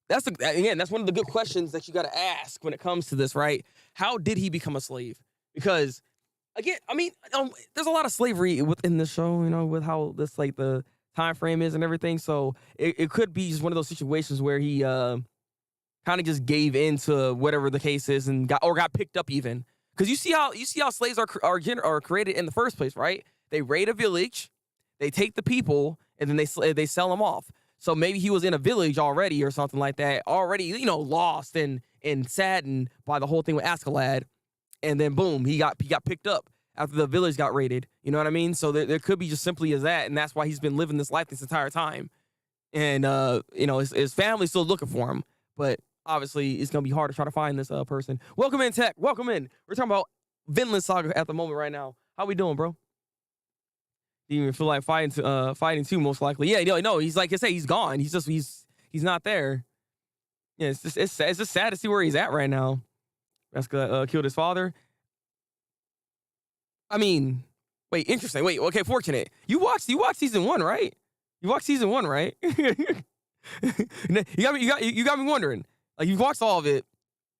That's one of the good questions that you got to ask when it comes to this, right? How did he become a slave? Because again, I mean, there's a lot of slavery within this show, you know, with how this like the time frame is and everything. So it could be just one of those situations where he kind of just gave in to whatever the case is and got picked up even. Because you see how slaves are created in the first place, right? They raid a village, they take the people, and then they sell them off. So maybe he was in a village already or something like that, already, you know, lost and saddened by the whole thing with Askeladd, and then boom, he got picked up after the village got raided. You know what I mean? So there could be just simply as that, and that's why he's been living this life this entire time. And you know, his family's still looking for him, but obviously, it's going to be hard to try to find this person. Welcome in, Tech. Welcome in. We're talking about Vinland Saga at the moment right now. How we doing, bro? Do you even feel like fighting too, most likely? Yeah, no, he's like I say, he's gone. He's not there. Yeah, it's just sad to see where he's at right now. Raska killed his father. I mean, wait, interesting. Wait, okay, fortunate. You watched season 1, right? You watched season 1, right? You got me wondering. Like, you've watched all of it,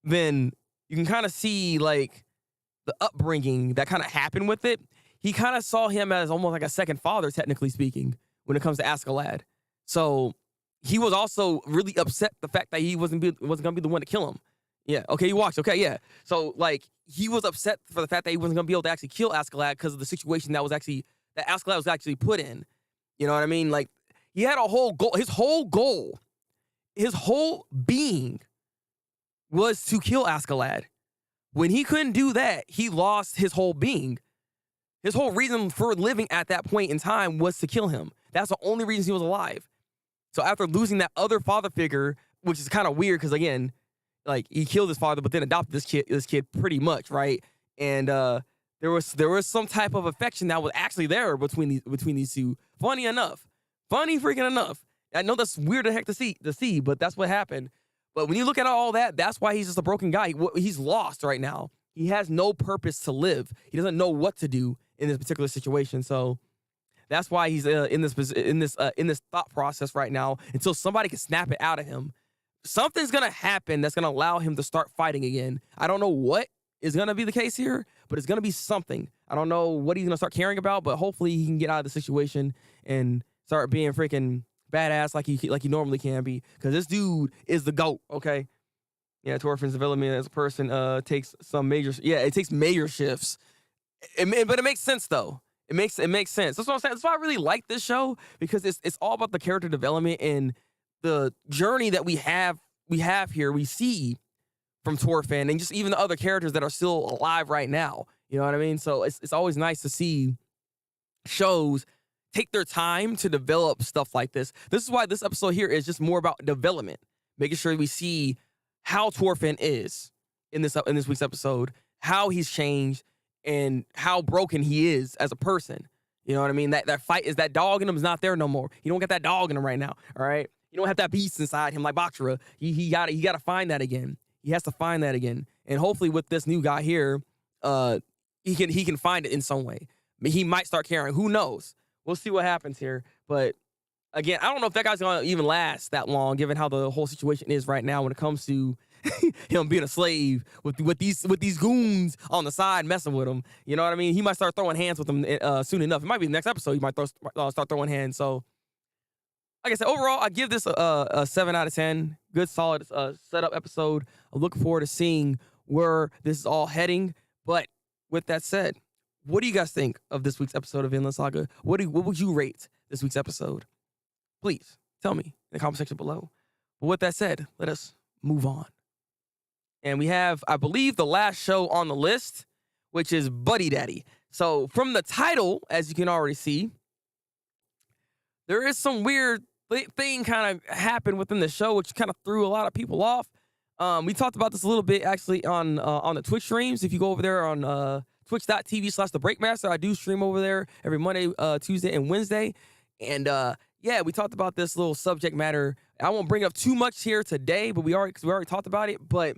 then you can kind of see, like, the upbringing that kind of happened with it. He kind of saw him as almost like a second father, technically speaking, when it comes to Askeladd. So he was also really upset the fact that he wasn't going to be the one to kill him. Yeah, okay, you watched. Okay, yeah. So, like, he was upset for the fact that he wasn't going to be able to actually kill Askeladd because of the situation that Askeladd was actually put in. You know what I mean? Like, he had a whole goal. His whole being was to kill Askeladd. When he couldn't do that, he lost his whole being. His whole reason for living at that point in time was to kill him. That's the only reason he was alive. So after losing that other father figure, which is kind of weird because, again, like, he killed his father but then adopted this kid pretty much, right? And there was some type of affection that was actually there between these two. Funny freaking enough. I know that's weird as heck to see, but that's what happened. But when you look at all that, that's why he's just a broken guy. He's lost right now. He has no purpose to live. He doesn't know what to do in this particular situation. So that's why he's in this thought process right now until somebody can snap it out of him. Something's gonna happen that's gonna allow him to start fighting again. I don't know what is gonna be the case here, but it's gonna be something. I don't know what he's gonna start caring about, but hopefully he can get out of the situation and start being freaking badass like he normally can be. Because this dude is the GOAT. Okay. Yeah, Thorfinn's development as a person takes some major. Yeah, it takes major shifts. But it makes sense though. It makes sense. That's what I'm saying. That's why I really like this show, because it's all about the character development and the journey that we have here. We see from Thorfinn and just even the other characters that are still alive right now. You know what I mean? So it's always nice to see shows take their time to develop stuff like this. This is why this episode here is just more about development, making sure we see how Thorfinn is in this week's episode, how he's changed, and how broken he is as a person. You know what I mean? That fight is, that dog in him is not there no more. You don't get that dog in him right now. All right. You don't have that beast inside him like Bachra. He gotta find that again. He has to find that again. And hopefully with this new guy here, he can find it in some way. I mean, he might start caring. Who knows? We'll see what happens here. But again, I don't know if that guy's gonna even last that long, given how the whole situation is right now when it comes to him being a slave with these goons on the side messing with him. You know what I mean? He might start throwing hands with them soon enough. It might be the next episode. He might start throwing hands. So, like I said, overall, I give this a 7 out of 10. Good, solid setup episode. I'm looking forward to seeing where this is all heading. But with that said, what do you guys think of this week's episode of Vinland Saga? What would you rate this week's episode? Please tell me in the comment section below. But with that said, let us move on. And we have, I believe, the last show on the list, which is Buddy Daddy. So from the title, as you can already see, there is some weird thing kind of happened within the show, which kind of threw a lot of people off. We talked about this a little bit actually on the Twitch streams. If you go over there on twitch.tv/thebreakmaster, I do stream over there every Monday, Tuesday, and Wednesday. And yeah, we talked about this little subject matter. I won't bring up too much here today, but we already talked about it. But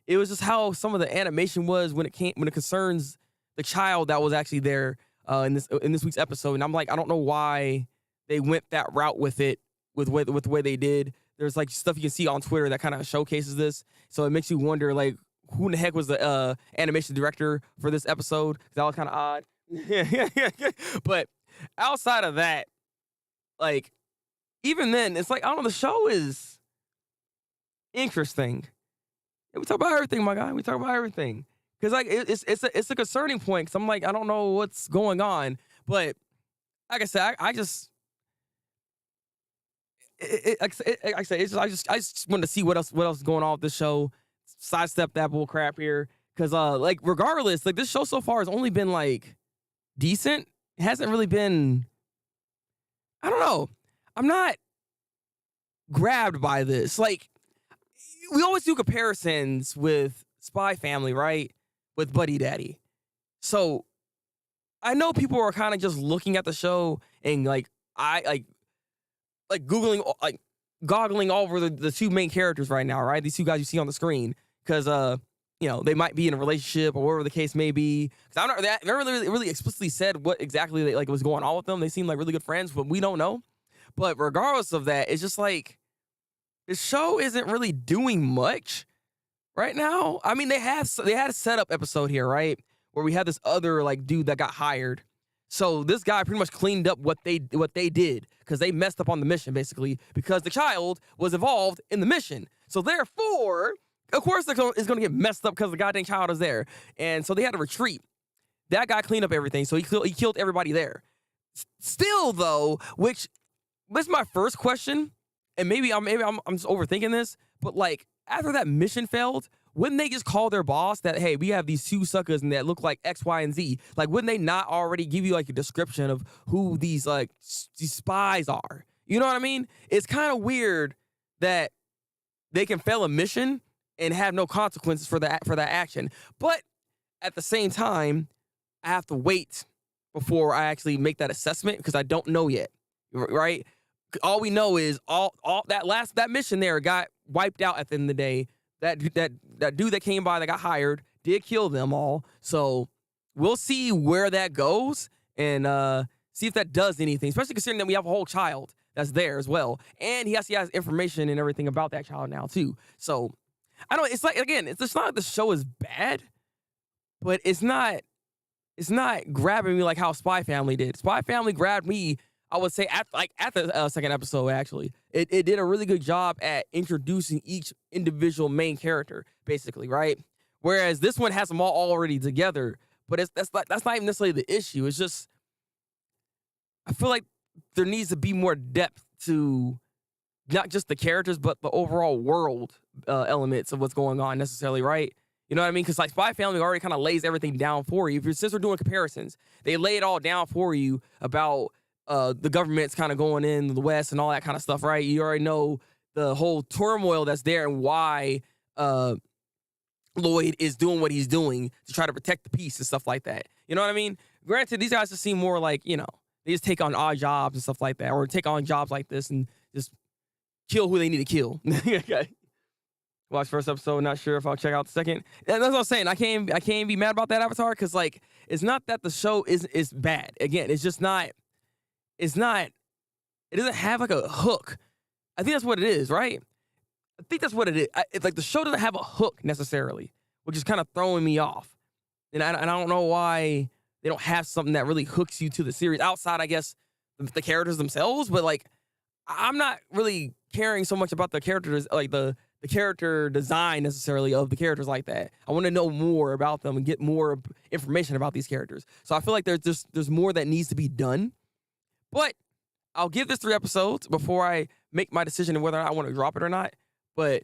it was just how some of the animation was when it concerns the child that was actually there in this week's episode. And I'm like, I don't know why they went that route with it, with the way they did. There's like stuff you can see on Twitter that kind of showcases this. So it makes you wonder, like, who in the heck was the animation director for this episode? That was kind of odd. But outside of that, like, even then, it's like, I don't know, the show is interesting. We talk about everything, my guy. We talk about everything. Because, like, it's a concerning point. Because I'm like, I don't know what's going on. But, like I said, I just wanted to see what else is going on with this show. Sidestep that bull crap here. Because, like, regardless, like, this show so far has only been, like, decent. It hasn't really been, I don't know. I'm not grabbed by this. Like, we always do comparisons with Spy Family, right? With Buddy Daddy. So I know people are kind of just looking at the show and like googling, like goggling over the two main characters right now, right? These two guys you see on the screen, because you know, they might be in a relationship or whatever the case may be. Because I don't know, they never really explicitly said what exactly was going on with them. They seem like really good friends, but we don't know. But regardless of that, it's just like, the show isn't really doing much right now. I mean, they had a setup episode here, right, where we had this other like dude that got hired. So this guy pretty much cleaned up what they did, because they messed up on the mission, basically, because the child was involved in the mission. So therefore, of course, it's going to get messed up because the goddamn child is there. And so they had to retreat. That guy cleaned up everything, so he killed everybody there. Still, though, which was my first question. And maybe I'm just overthinking this, but like, after that mission failed, wouldn't they just call their boss that, hey, we have these two suckers and that look like X, Y, and Z? Like, wouldn't they not already give you like a description of who these spies are? You know what I mean? It's kind of weird that they can fail a mission and have no consequences for that action. But at the same time, I have to wait before I actually make that assessment, because I don't know yet, right? All we know is all that mission there got wiped out at the end of the day. That dude that came by that got hired did kill them all. So we'll see where that goes and see if that does anything, especially considering that we have a whole child that's there as well. And he has information and everything about that child now too. So I don't, it's like, again, it's not like the show is bad, but it's not it's not grabbing me like how Spy Family did. Spy Family grabbed me, I would say, at the second episode, actually. It did a really good job at introducing each individual main character, basically, right? Whereas this one has them all already together, but that's not even necessarily the issue. It's just, I feel like there needs to be more depth to not just the characters, but the overall world elements of what's going on necessarily, right? You know what I mean? Because like Spy Family already kind of lays everything down for you. Since we're doing comparisons, they lay it all down for you about the government's kind of going in the West and all that kind of stuff, right? You already know the whole turmoil that's there and why Lloyd is doing what he's doing to try to protect the peace and stuff like that. You know what I mean? Granted, these guys just seem more like, you know, they just take on odd jobs and stuff like that, or take on jobs like this and just kill who they need to kill. Okay. Watch first episode, not sure if I'll check out the second. That's what I'm saying. I can't be mad about that, Avatar, because like it's not that the show is bad. Again, it's just not. It doesn't have like a hook. I think that's what it is, right? I think that's what it is. It's like the show doesn't have a hook necessarily, which is kind of throwing me off. And I don't know why they don't have something that really hooks you to the series outside, I guess, the characters themselves. But like, I'm not really caring so much about the characters, like the character design necessarily of the characters like that. I want to know more about them and get more information about these characters. So I feel like there's more that needs to be done. But I'll give this 3 episodes before I make my decision on whether or not I want to drop it or not. But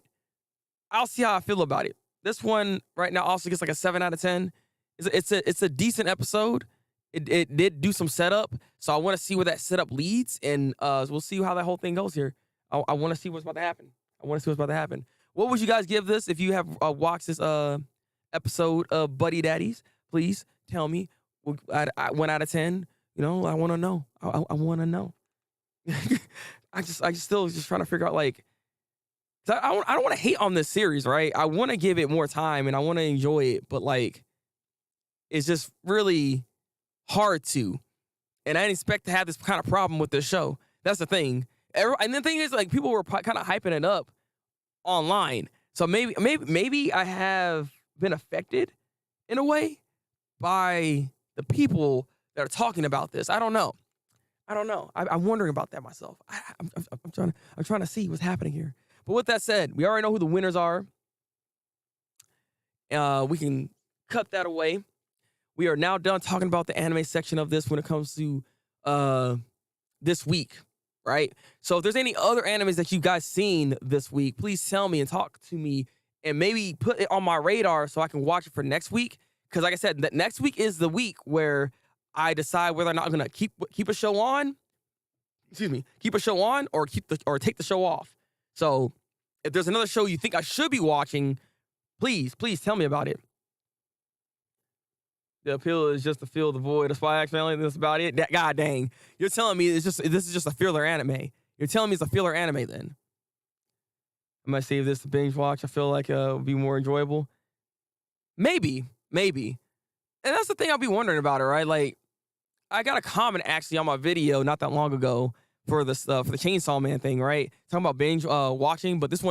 I'll see how I feel about it. This one right now also gets like a 7 out of 10. It's a decent episode. It did do some setup, so I want to see where that setup leads, and we'll see how that whole thing goes here. I want to see what's about to happen. What would you guys give this if you have watched this episode of Buddy Daddies? Please tell me. 1 out of 10. You know, I want to know. I want to know. I just still just trying to figure out, like, I don't want to hate on this series, right? I want to give it more time and I want to enjoy it, but like, it's just really hard to. And I didn't expect to have this kind of problem with this show. That's the thing. And the thing is, like, people were kind of hyping it up online. So maybe I have been affected in a way by the people that are talking about this. I don't know. I'm wondering about that myself. I'm trying to see what's happening here. But with that said, we already know who the winners are. We can cut that away. We are now done talking about the anime section of this when it comes to this week, right? So if there's any other animes that you guys seen this week, please tell me and talk to me and maybe put it on my radar so I can watch it for next week. Because like I said, that next week is the week where I decide whether or not I'm gonna keep a show on. Keep a show on or take the show off. So if there's another show you think I should be watching, please tell me about it. The appeal is just to fill the void of Spy X Family. That's about it. God dang, you're telling me this is just a filler anime. You're telling me it's a filler anime then. I might save this to binge watch. I feel like it would be more enjoyable. Maybe. And that's the thing I'll be wondering about it, right? Like, I got a comment actually on my video not that long ago for the Chainsaw Man thing, right? Talking about binge watching, but this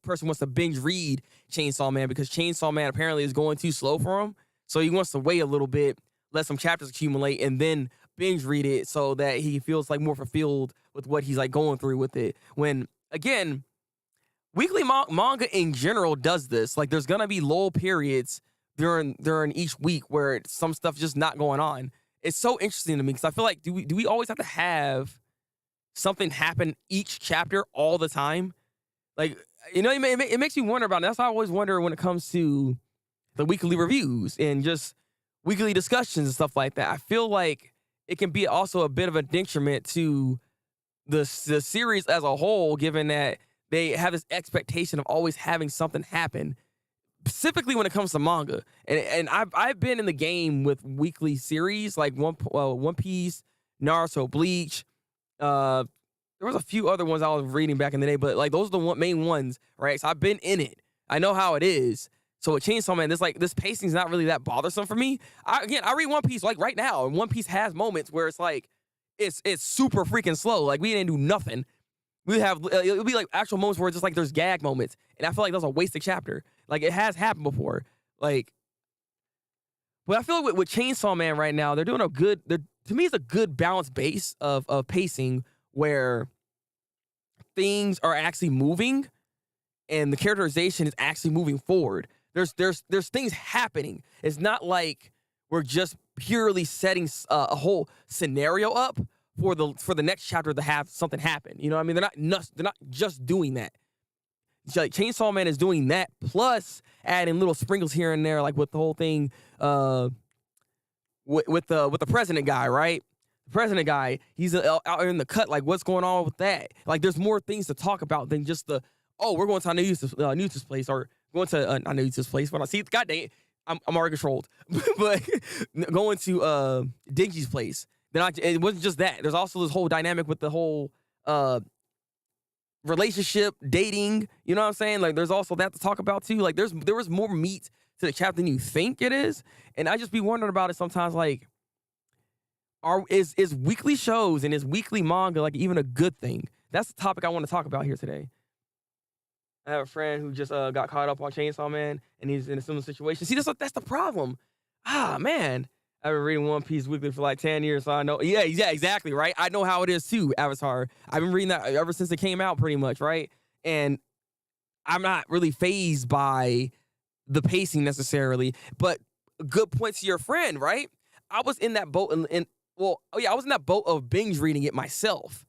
person wants to binge read Chainsaw Man because Chainsaw Man apparently is going too slow for him. So he wants to wait a little bit, let some chapters accumulate, and then binge read it so that he feels like more fulfilled with what he's like going through with it. When again, weekly manga in general does this. Like, there's gonna be lull periods during each week where some stuff just not going on. It's so interesting to me because I feel like do we always have to have something happen each chapter all the time? Like, you know, it makes me wonder about it. That's why I always wonder when it comes to the weekly reviews and just weekly discussions and stuff like that. I feel like it can be also a bit of a detriment to the series as a whole, given that they have this expectation of always having something happen, specifically when it comes to manga. And I've been in the game with weekly series like One Piece, Naruto, Bleach. There was a few other ones I was reading back in the day, but like those are the main ones, right? So I've been in it. I know how it is. So with Chainsaw Man, this pacing's not really that bothersome for me. I read One Piece like right now, and One Piece has moments where it's like it's super freaking slow. Like, we didn't do nothing. We have it'll be like actual moments where it's just like there's gag moments, and I feel like that was a wasted chapter. Like, it has happened before. Like, But I feel like with Chainsaw Man right now, they're doing a good. To me, it's a good balanced base of pacing where things are actually moving and the characterization is actually moving forward. There's things happening. It's not like we're just purely setting a whole scenario up for the next chapter to have something happen. You know what I mean? They're not just doing that. So, like, Chainsaw Man is doing that, plus adding little sprinkles here and there, like with the whole thing with the president guy, right? The president guy, he's out in the cut. Like, what's going on with that? Like, there's more things to talk about than just we're going to Anusa's place, or going to not Anusa's place. When I see, god dang it, I'm already controlled, but going to Dingy's place. Then it wasn't just that. There's also this whole dynamic with the whole relationship, dating. You know what I'm saying? Like, there's also that to talk about too. Like, there was more meat to the chapter than you think it is, and I just be wondering about it sometimes. Like, is weekly shows and is weekly manga like even a good thing? That's the topic I want to talk about here today. I have a friend who just got caught up on Chainsaw Man, and he's in a similar situation. See, that's the problem. Man. I've been reading One Piece weekly for like 10 years, so I know. Yeah, exactly, right? I know how it is too, Avatar. I've been reading that ever since it came out, pretty much, right? And I'm not really fazed by the pacing necessarily, but a good point to your friend, right? I was in that boat, I was in that boat of binge reading it myself.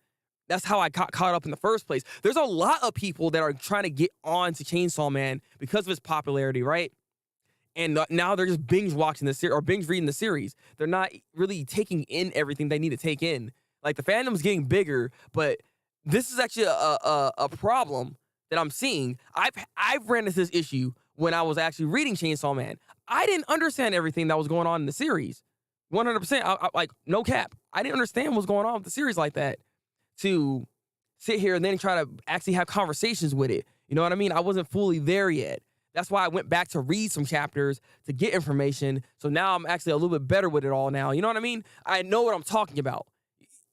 That's how I got caught up in the first place. There's a lot of people that are trying to get on to Chainsaw Man because of its popularity, right? And now they're just binge watching the series or binge reading the series. They're not really taking in everything they need to take in. Like, the fandom's getting bigger, but this is actually a problem that I'm seeing. I've ran into this issue when I was actually reading Chainsaw Man. I didn't understand everything that was going on in the series. 100%. Like, no cap. I didn't understand what's going on with the series like that. To sit here and then try to actually have conversations with it. You know what I mean? I wasn't fully there yet. That's why I went back to read some chapters to get information. So now I'm actually a little bit better with it all now. You know what I mean? I know what I'm talking about.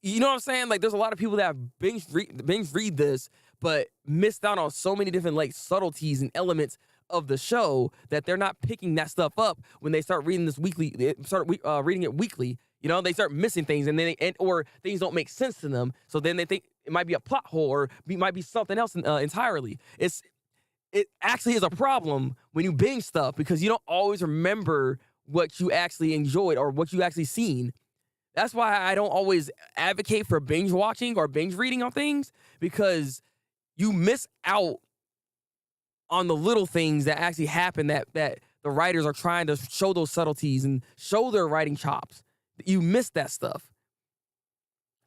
You know what I'm saying? Like, there's a lot of people that have binge read this, but missed out on so many different, like, subtleties and elements of the show that they're not picking that stuff up when they start reading this weekly. They start reading it weekly. You know, they start missing things, and then or things don't make sense to them. So then they think it might be a plot hole, or it might be something else entirely. It actually is a problem when you binge stuff, because you don't always remember what you actually enjoyed or what you actually seen. That's why I don't always advocate for binge watching or binge reading on things, because you miss out on the little things that actually happen that the writers are trying to show those subtleties and show their writing chops. You miss that stuff.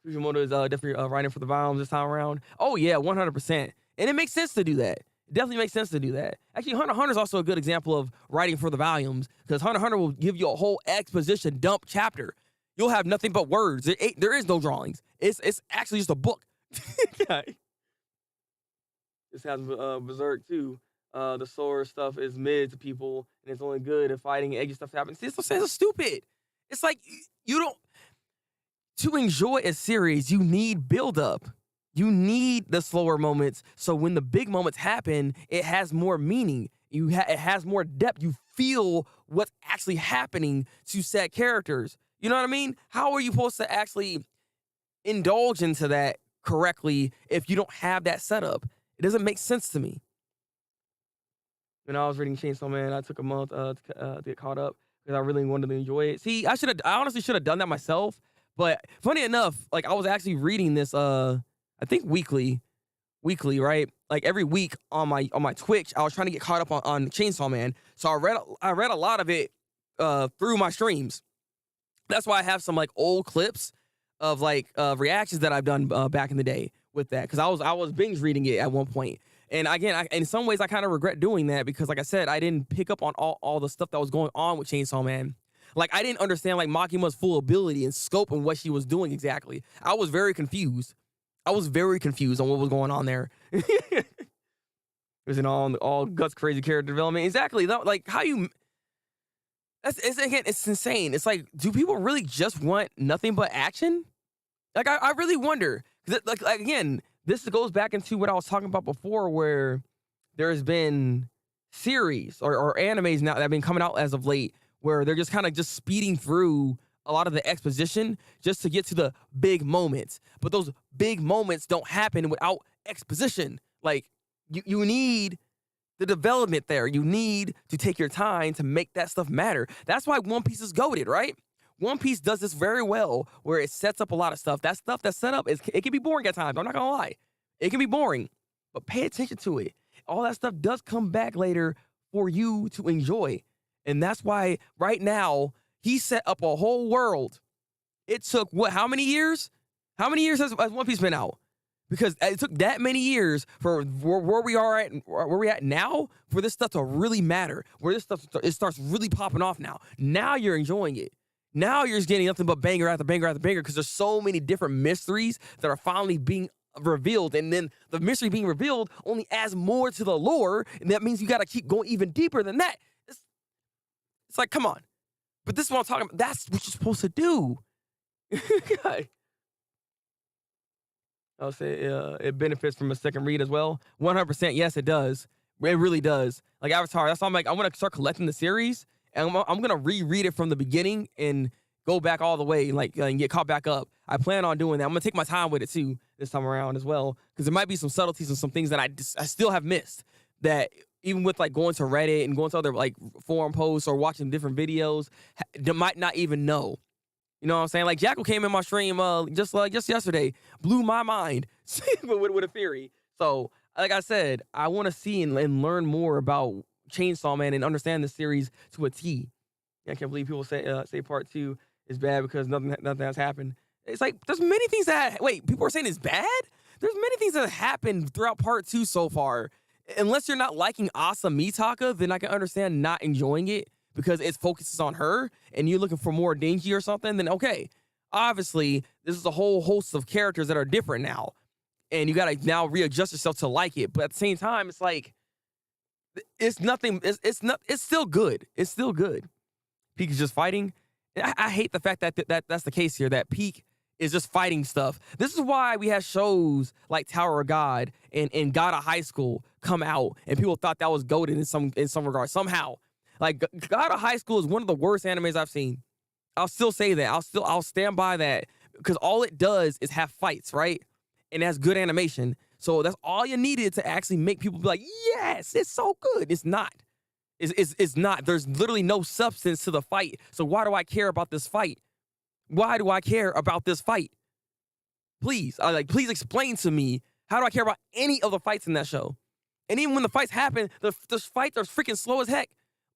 Fujimoto is definitely writing for the volumes this time around. Oh, yeah, 100%. And it makes sense to do that. It definitely makes sense to do that. Actually, Hunter x Hunter is also a good example of writing for the volumes, because Hunter x Hunter will give you a whole exposition dump chapter. You'll have nothing but words. There is no drawings. It's actually just a book. This has Berserk too. The sword stuff is mid to people, and it's only good if fighting and edgy stuff happens. This is stupid. It's like, you don't. To enjoy a series, you need build-up. You need the slower moments, so when the big moments happen, it has more meaning. It has more depth. You feel what's actually happening to said characters. You know what I mean? How are you supposed to actually indulge into that correctly if you don't have that setup? It doesn't make sense to me. When I was reading Chainsaw Man, I took a month to get caught up because I really wanted to enjoy it. See, I honestly should have done that myself. But funny enough, like, I was actually reading this, I think weekly, right? Like, every week on my Twitch, I was trying to get caught up on Chainsaw Man. So I read a lot of it through my streams. That's why I have some, like, old clips of, like, reactions that I've done back in the day with that, because I was binge reading it at one point. And again, in some ways, I kind of regret doing that, because, like I said, I didn't pick up on all the stuff that was going on with Chainsaw Man. Like, I didn't understand, like, Makima's full ability and scope and what she was doing exactly. I was very confused. on what was going on there. It was an all guts crazy character development. Exactly. Like, how you... It's insane. It's like, do people really just want nothing but action? Like, I really wonder. Like, again, this goes back into what I was talking about before, where there's been series or animes now that have been coming out as of late, where they're just kind of just speeding through a lot of the exposition just to get to the big moments. But those big moments don't happen without exposition. Like, you need the development there. You need to take your time to make that stuff matter. That's why One Piece is goated, right? One Piece does this very well, where it sets up a lot of stuff. That stuff that's set up, it can be boring at times. I'm not gonna lie. It can be boring, but pay attention to it. All that stuff does come back later for you to enjoy. And that's why right now, he set up a whole world. It took how many years? How many years has One Piece been out? Because it took that many years for where we at now, for this stuff to really matter. Where this stuff it starts really popping off now. Now you're enjoying it. Now you're just getting nothing but banger after banger after banger, because there's so many different mysteries that are finally being revealed, and then the mystery being revealed only adds more to the lore, and that means you got to keep going even deeper than that. It's like, come on. But this is what I'm talking about. That's what you're supposed to do. I'll say it benefits from a second read as well. 100%, yes, it does. It really does. Like Avatar, that's why I'm like, I want to start collecting the series, and I'm going to reread it from the beginning and go back all the way, and get caught back up. I plan on doing that. I'm going to take my time with it, too, this time around as well, because there might be some subtleties and some things that I still have missed, that even with, like, going to Reddit and going to other, like, forum posts or watching different videos, they might not even know. You know what I'm saying? Like, Jackal came in my stream just yesterday, blew my mind with a theory. So, like I said, I want to see and learn more about Chainsaw Man and understand the series to a T. I can't believe people say part 2 is bad because nothing has happened. It's like, there's many things people are saying it's bad? There's many things that have happened throughout part 2 so far. Unless you're not liking Asa Mitaka, then I can understand not enjoying it because it focuses on her and you're looking for more Denji or something, then okay. Obviously, this is a whole host of characters that are different now. And you got to now readjust yourself to like it. But at the same time, it's like, it's nothing, it's still good. It's still good. Peak is just fighting. I hate the fact that that's the case here, that Peak is just fighting stuff. This is why we have shows like Tower of God and God of High School come out, and people thought that was goated in some regard. Somehow, like, God of High School is one of the worst animes I've seen. I'll still say that. I'll stand by that, because all it does is have fights, right? And it has good animation. So that's all you needed to actually make people be like, yes, it's so good. It's not. It's not. There's literally no substance to the fight. So why do I care about this fight? Why do I care about this fight? Please, please explain to me, how do I care about any of the fights in that show? And even when the fights happen, the fights are freaking slow as heck.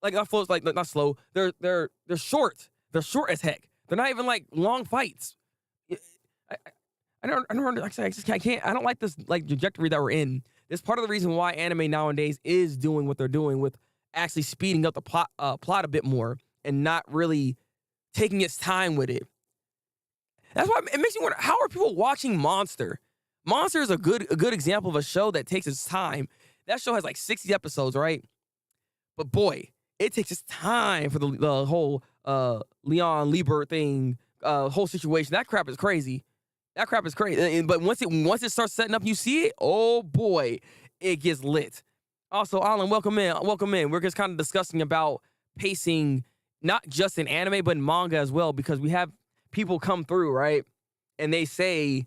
Like, not slow. They're short. They're short as heck. They're not even like long fights. I don't like this like trajectory that we're in. It's part of the reason why anime nowadays is doing what they're doing with actually speeding up the plot a bit more and not really taking its time with it. That's why it makes me wonder, how are people watching Monster? Monster is a good example of a show that takes its time. That show has like 60 episodes, right? But boy, it takes its time for the whole Leon Lieber thing, whole situation. That crap is crazy. That crap is crazy. But once it starts setting up, you see it, oh boy, it gets lit. Also, Alan, welcome in. We're just kind of discussing about pacing, not just in anime, but in manga as well, because we have people come through, right? And they say,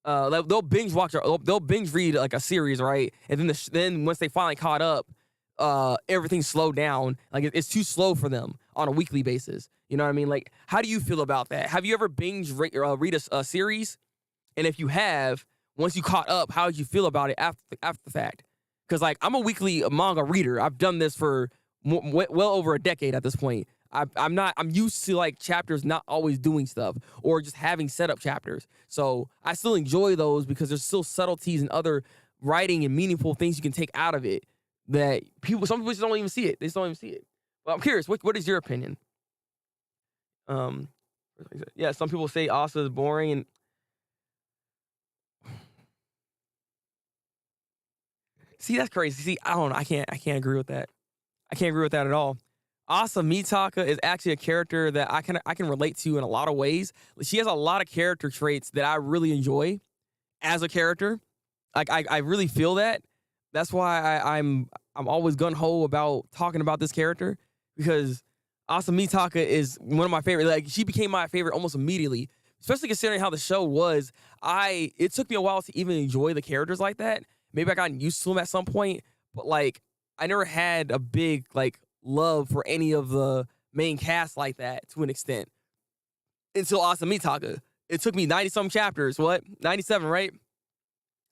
they'll binge watch, or they'll binge read like a series, right? And then once they finally caught up, everything's slowed down. Like, it's too slow for them on a weekly basis. You know what I mean? Like, how do you feel about that? Have you ever binge read a series? And if you have, once you caught up, how did you feel about it after the fact? Because, like, I'm a weekly manga reader. I've done this for well over a decade at this point. I'm used to, like, chapters not always doing stuff or just having setup chapters. So I still enjoy those because there's still subtleties and other writing and meaningful things you can take out of it that some people just don't even see it. They just don't even see it. Well, I'm curious, what is your opinion? Yeah, some people say Asa is boring, and see, that's crazy. See, I don't know. I can't agree with that. I can't agree with that at all. Asa Mitaka is actually a character that I can relate to in a lot of ways. She has a lot of character traits that I really enjoy as a character. Like, I really feel that. That's why I'm always gung ho about talking about this character, because Asamitaka is one of my favorite. Like, she became my favorite almost immediately, especially considering how the show was. It took me a while to even enjoy the characters like that. Maybe I got used to them at some point, but like I never had a big like love for any of the main cast like that to an extent until Asamitaka. It took me 90 some chapters. What? 97, right?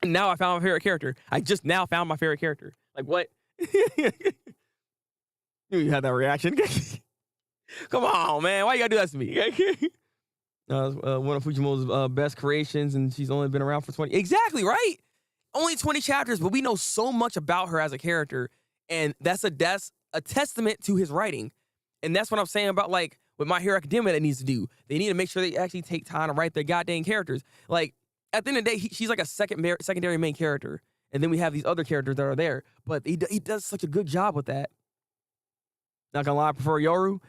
And now I found my favorite character. I just now found my favorite character. Like, what? You had that reaction. Come on, man. Why you gotta do that to me? One of Fujimoto's best creations, and she's only been around for 20. Exactly, right? Only 20 chapters, but we know so much about her as a character, and that's a testament to his writing. And that's what I'm saying about, like, what My Hero Academia that needs to do. They need to make sure they actually take time to write their goddamn characters. Like, at the end of the day, she's like a secondary main character, and then we have these other characters that are there. But he does such a good job with that. Not gonna lie, I prefer Yoru.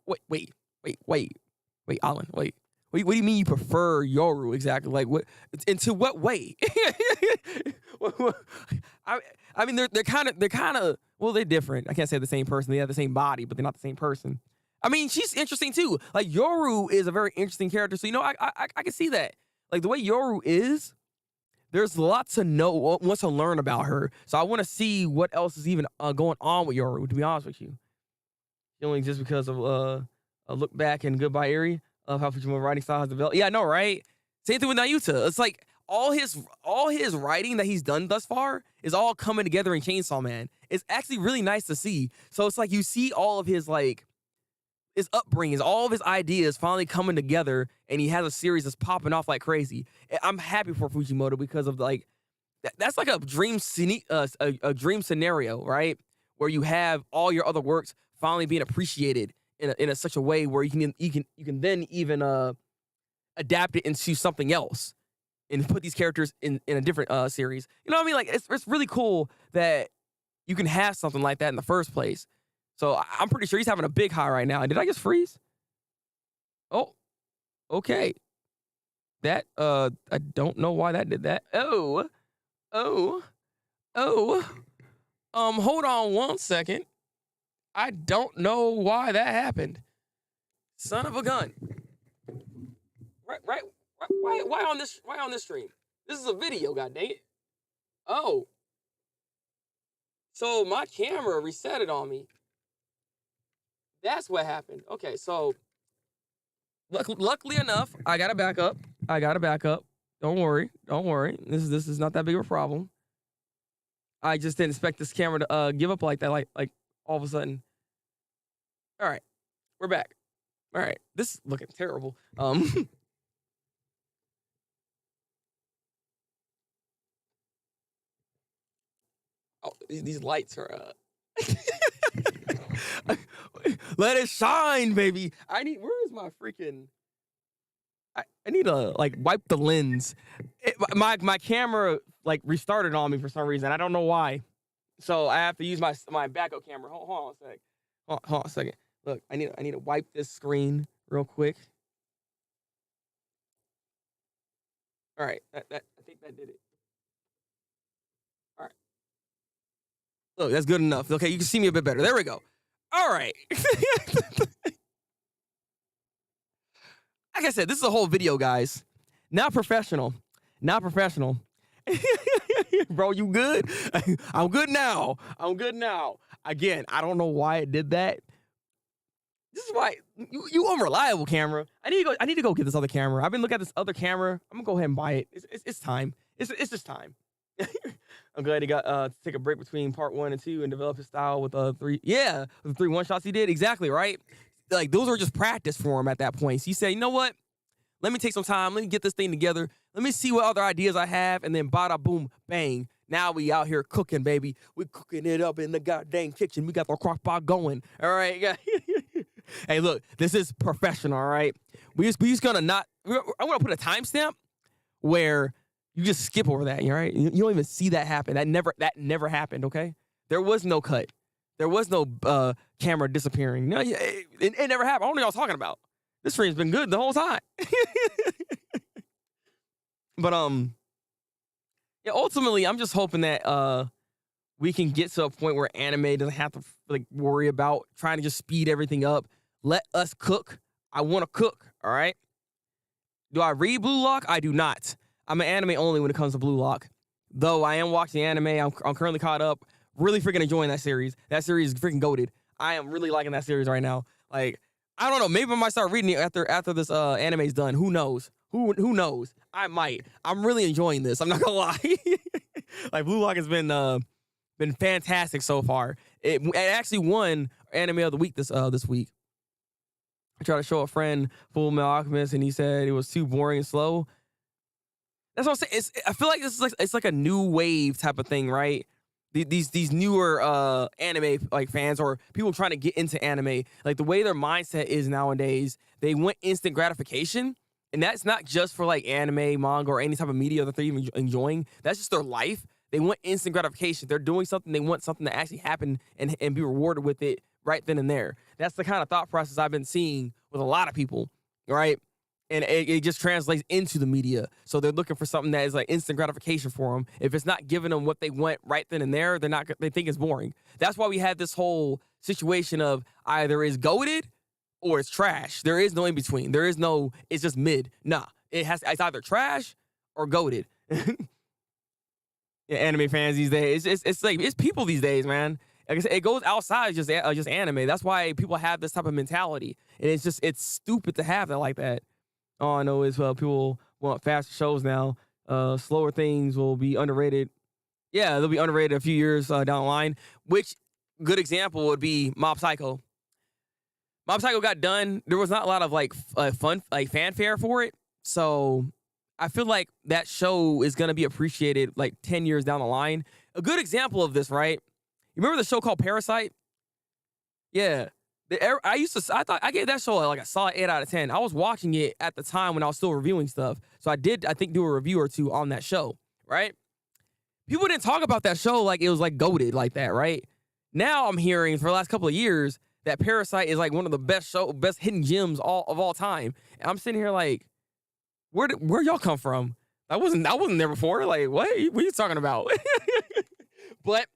Wait, Alan, wait. What do you mean you prefer Yoru exactly? Like, what? Into what way? I mean, they're kind of. Well, they're different. I can't say the same person. They have the same body, but they're not the same person. I mean, she's interesting too. Like, Yoru is a very interesting character. So, I can see that. Like, the way Yoru is, there's lots to know, what's to learn about her. So I want to see what else is even going on with Yoru, to be honest with you. Only just because of a look back and Goodbye Eri of how Fujimoto writing style has developed. Yeah, I know, right? Same thing with Nayuta. It's like all his writing that he's done thus far is all coming together in Chainsaw Man. It's actually really nice to see. So it's like you see all of his his upbringings, all of his ideas finally coming together, and he has a series that's popping off like crazy. I'm happy for Fujimoto because of like that's like a dream scenario, right? Where you have all your other works finally being appreciated in such a way where you can then even adapt it into something else and put these characters in a different series. You know what I mean? Like, it's really cool that you can have something like that in the first place. So I'm pretty sure he's having a big high right now. And did I just freeze? Oh, okay. That I don't know why that did that. Oh. Hold on one second. I don't know why that happened. Son of a gun. Right. Why on this stream? This is a video, god dang it. Oh. So my camera reset it on me. That's what happened. Okay, so luckily enough, I got a backup. Don't worry. This is not that big of a problem. I just didn't expect this camera to give up like that, like all of a sudden. All right, we're back. All right, this is looking terrible. Oh, these lights are. Let it shine, baby. Where is my freaking? I need to like wipe the lens. My camera like restarted on me for some reason. I don't know why. So I have to use my backup camera. Hold on a sec. Hold on a second. Look, I need to wipe this screen real quick. All right, I think that did it. All right. Look, that's good enough. Okay, you can see me a bit better. There we go. All right. Like I said, this is a whole video, guys. Not professional. Bro, you good? I'm good now. Again, I don't know why it did that. This is why you unreliable camera. I need to go get this other camera. I've been looking at this other camera. I'm gonna go ahead and buy it. It's time. It's just time. I'm glad he got to take a break between part 1 and 2 and develop his style with the 3 one-shots he did. Exactly, right? Like, those are just practice for him at that point. So he said, you know what? Let me take some time. Let me get this thing together. Let me see what other ideas I have. And then bada boom, bang. Now we out here cooking, baby. We cooking it up in the goddamn kitchen. We got the crock pot going. All right. Hey, look, this is professional, all right? We just gonna not, I'm gonna put a timestamp where you just skip over that, all right? You don't even see that happen. That never happened, okay? There was no cut. There was no camera disappearing. No, it never happened. I don't know what y'all talking about. This stream's been good the whole time. But yeah, ultimately, I'm just hoping that we can get to a point where anime doesn't have to like worry about trying to just speed everything up. Let us cook. I want to cook. All right. Do I read Blue Lock? I do not. I'm an anime only when it comes to Blue Lock. Though I am watching anime. I'm currently caught up. Really freaking enjoying that series. That series is freaking goated. I am really liking that series right now. Like, I don't know. Maybe I might start reading it after this anime's done. Who knows? Who knows? I might. I'm really enjoying this. I'm not gonna lie. Like, Blue Lock has been fantastic so far. It actually won Anime of the Week this week. I tried to show a friend Full Metal Alchemist, and he said it was too boring and slow. That's what I'm saying. I feel like this is it's like a new wave type of thing, right? These newer anime like fans or people trying to get into anime, like the way their mindset is nowadays, they want instant gratification, and that's not just for like anime, manga, or any type of media that they're even enjoying. That's just their life. They want instant gratification. They're doing something. They want something to actually happen and be rewarded with it right then and there. That's the kind of thought process I've been seeing with a lot of people, right? And it just translates into the media. So they're looking for something that is like instant gratification for them. If it's not giving them what they want right then and there, they think it's boring. That's why we had this whole situation of either it's goated or it's trash. There is no in between. There is no, it's just mid. Nah, it's either trash or goated. Yeah, anime fans these days. It's like it's people these days, man. Like I said, it goes outside just anime. That's why people have this type of mentality, and it's stupid to have that like that. All I know is people want faster shows now. Slower things will be underrated. Yeah, they'll be underrated a few years down the line. Which good example would be Mob Psycho. Mob Psycho got done. There was not a lot of like fun like fanfare for it, so I feel like that show is gonna be appreciated like 10 years down the line. A good example of this, right? You remember the show called Parasite? Yeah. I thought I gave that show like a solid 8 out of 10. I was watching it at the time when I was still reviewing stuff. So I think, do a review or two on that show, right? People didn't talk about that show like it was like goated like that, right? Now I'm hearing for the last couple of years that Parasite is like one of the best hidden gems of all time. And I'm sitting here like, where y'all come from? I wasn't there before. Like, what are you talking about? But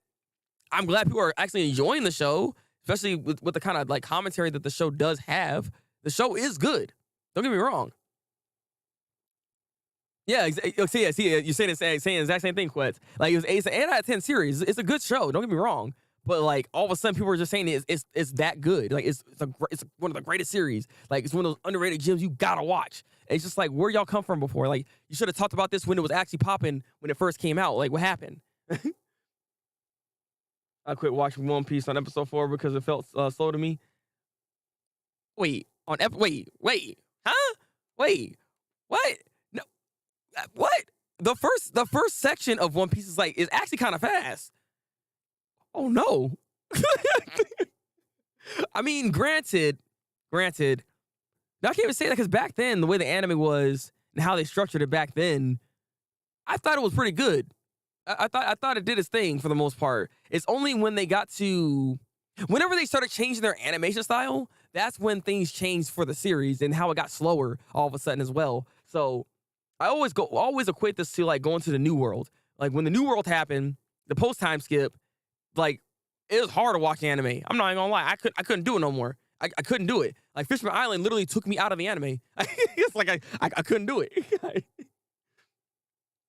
I'm glad people are actually enjoying the show, especially with the kind of like commentary that the show does have. The show is good. Don't get me wrong. Yeah, you're saying the exact same thing, Quetz. Like it's an 8 out of 10 series. It's a good show. Don't get me wrong. But like all of a sudden, people are just saying it's that good. Like it's one of the greatest series. Like it's one of those underrated gems you gotta watch. And it's just like where y'all come from before. Like you should have talked about this when it was actually popping when it first came out. Like what happened? I quit watching One Piece on episode 4 because it felt slow to me. Wait, huh? Wait, what? No, what? The first section of One Piece is actually kind of fast. Oh no. I mean, granted, now I can't even say that because back then, the way the anime was and how they structured it back then, I thought it was pretty good. I thought it did its thing for the most part. It's only when whenever they started changing their animation style, that's when things changed for the series and how it got slower all of a sudden as well. So I always equate this to like going to the New World. Like when the New World happened, the post time skip, like it was hard to watch anime. I'm not even gonna lie, I couldn't do it no more. I couldn't do it. Like Fishman Island literally took me out of the anime. It's like I couldn't do it.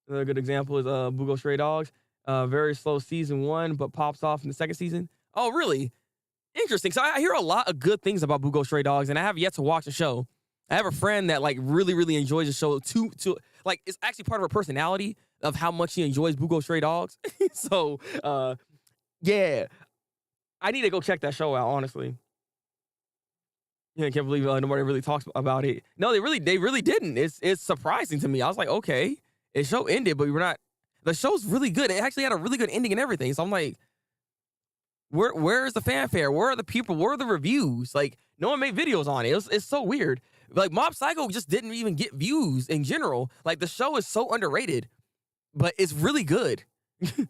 Another good example is Bugo Stray Dogs. Very slow season 1, but pops off in the second season. Oh, really? Interesting. So I hear a lot of good things about Bugo Stray Dogs, and I have yet to watch the show. I have a friend that like really, really enjoys the show too. Like it's actually part of her personality of how much she enjoys Bugo Stray Dogs. So yeah, I need to go check that show out. Honestly, yeah, I can't believe nobody really talks about it. No, they really didn't. It's surprising to me. I was like, okay. The show ended, but the show's really good. It actually had a really good ending and everything. So I'm like, where's the fanfare? Where are the people? Where are the reviews? Like, no one made videos on it. It's so weird. Like, Mob Psycho just didn't even get views in general. Like, the show is so underrated, but it's really good. And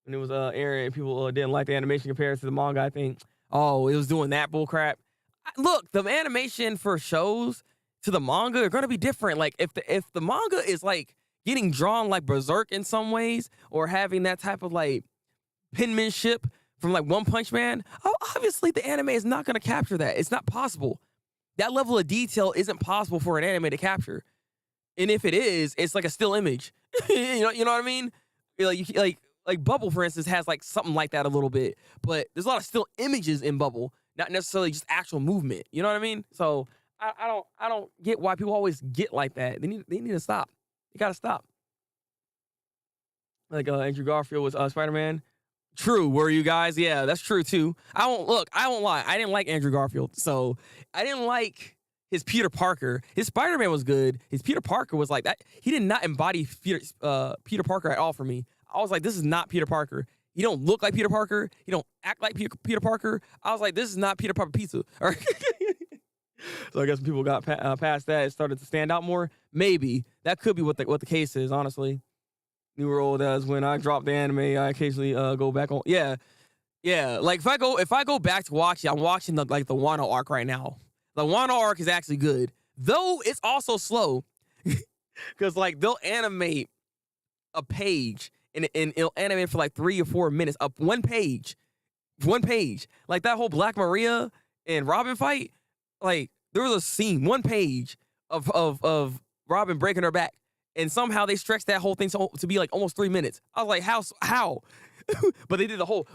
it was airing, people didn't like the animation compared to the manga, I think. Oh, it was doing that bull crap. Look, the animation for shows to the manga are going to be different. Like if the manga is like getting drawn like berserk in some ways or having that type of like penmanship from like One Punch Man, obviously the anime is not going to capture that. It's not possible. That level of detail isn't possible for an anime to capture. And if it is, it's like a still image. you know what I mean? Like Bubble, for instance, has like something like that a little bit, but there's a lot of still images in Bubble, not necessarily just actual movement. You know what I mean? So I don't get why people always get like that. They need to stop. You gotta stop. Like Andrew Garfield was Spider-Man. True, were you guys? Yeah, that's true too. I won't lie. I didn't like Andrew Garfield, so I didn't like his Peter Parker. His Spider-Man was good. His Peter Parker was like that. He did not embody Peter Parker at all for me. I was like, this is not Peter Parker. He don't look like Peter Parker. He don't act like Peter Parker. I was like, this is not Peter Parker pizza. All right. So I guess when people got past that, it started to stand out more. Maybe that could be what the case is, honestly. New World as when I drop the anime, I occasionally go back on. Yeah. Like if I go back to watching, I'm watching the Wano arc right now. The Wano arc is actually good, though it's also slow, because like they'll animate a page and it'll animate for like 3 or 4 minutes up one page, like that whole Black Maria and Robin fight. Like there was a scene, one page of Robin breaking her back. And somehow they stretched that whole thing to be like almost 3 minutes. I was like, how? But they did the whole,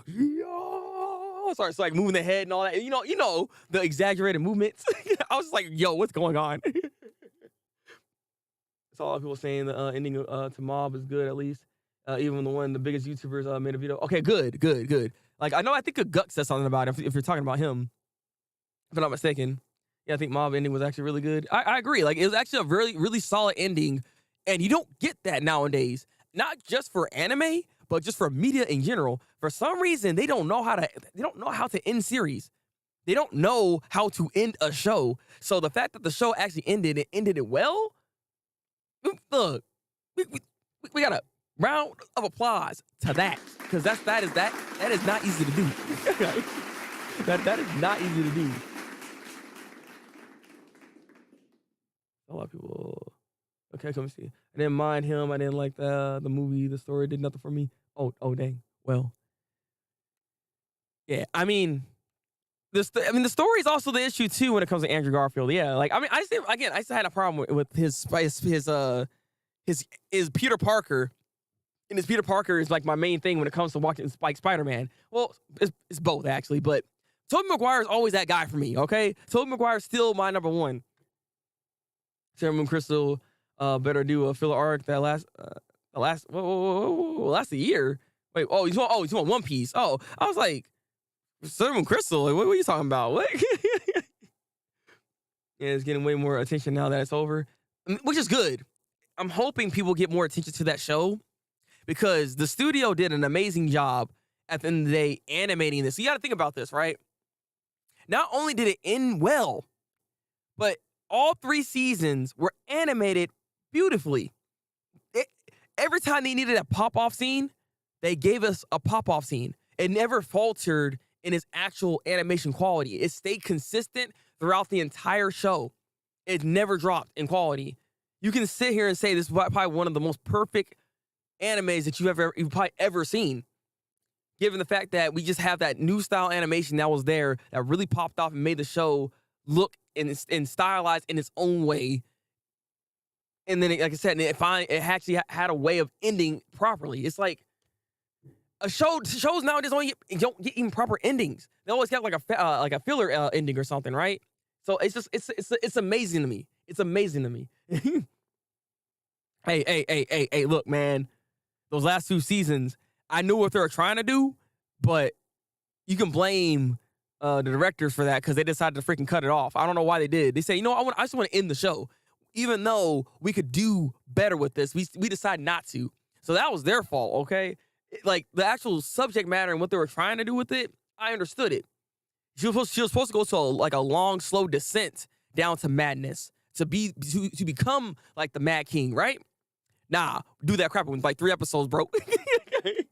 starts like moving the head and all that. You know the exaggerated movements. I was like, yo, what's going on? That's all people saying the ending to Mob is good, at least. Even the biggest YouTubers made a video. Okay, good. Like I think a Gut said something about it. If you're talking about him, if I'm not mistaken. Yeah, I think Mob ending was actually really good. I agree. Like it was actually a really, really solid ending. And you don't get that nowadays, not just for anime, but just for media in general. For some reason, they don't know how to end series. They don't know how to end a show. So the fact that the show actually ended it well, look, we got a round of applause to that, because that is not easy to do. that is not easy to do. A lot of people. Okay, come see. I didn't mind him. I didn't like the movie. The story did nothing for me. Oh, dang. Well, yeah. I mean, the story is also the issue too when it comes to Andrew Garfield. Yeah, like I still had a problem with his Peter Parker, and his Peter Parker is like my main thing when it comes to watching Spider-Man. Well, it's both actually, but Tobey Maguire is always that guy for me. Okay, Tobey Maguire is still my number one. Sarah Moon Crystal. Better do a filler arc that last a year. Wait, he's on One Piece. Oh, I was like, Cinnamon Crystal. Like, what are you talking about? What? Yeah, it's getting way more attention now that it's over, which is good. I'm hoping people get more attention to that show, because the studio did an amazing job at the end of the day animating this. So you got to think about this, right? Not only did it end well, but all 3 seasons were animated beautifully. Every time they needed a pop-off scene, they gave us a pop-off scene. It never faltered in its actual animation quality. It stayed consistent throughout the entire show. It never dropped in quality. You can sit here and say this is probably one of the most perfect animes that you've probably ever seen, given the fact that we just have that new style animation that was there that really popped off and made the show look and stylized in its own way. And then, like I said, it actually had a way of ending properly. It's like shows nowadays don't get even proper endings. They always get like a filler ending or something, right? So it's amazing to me. It's amazing to me. Hey, look, man. Those last 2 seasons, I knew what they were trying to do, but you can blame the directors for that, because they decided to freaking cut it off. I don't know why they did. They say, I just want to end the show. Even though we could do better with this, we decided not to. So that was their fault, okay? Like, the actual subject matter and what they were trying to do with it, I understood it. She was supposed to go to a long, slow descent down to madness, to become like the Mad King, right? Nah, do that crap in like 3 episodes, bro. I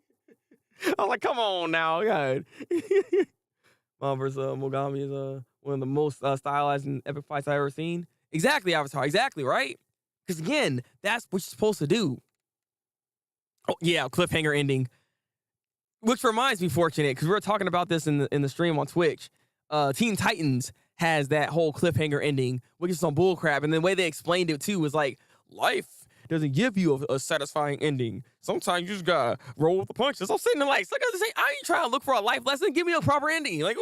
was like, come on now, God. Mom versus Mogami is one of the most stylized and epic fights I've ever seen. Exactly, Avatar. Exactly, right? Because again, that's what you're supposed to do. Oh yeah, cliffhanger ending. Which reminds me, fortunate, because we were talking about this in the stream on Twitch. Teen Titans has that whole cliffhanger ending, which is some bullcrap. And the way they explained it too was like, life doesn't give you a satisfying ending. Sometimes you just gotta roll with the punches. I'm sitting there like, I ain't trying to look for a life lesson. Give me a proper ending. Like,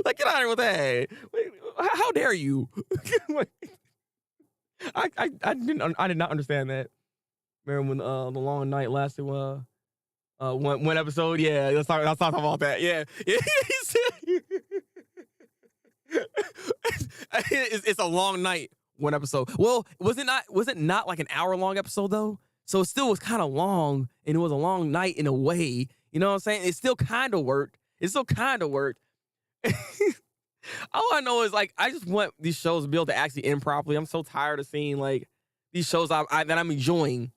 like get out of here with that. Wait, how dare you? I did not understand that. Remember when the long night lasted one episode? Yeah, let's talk about that. Yeah. It's a long night, one episode. Well, was it not like an hour-long episode though? So it still was kind of long, and it was a long night in a way. You know what I'm saying? It still kind of worked. All I know is like I just want these shows to be able to actually end properly. I'm so tired of seeing like these shows that I'm enjoying,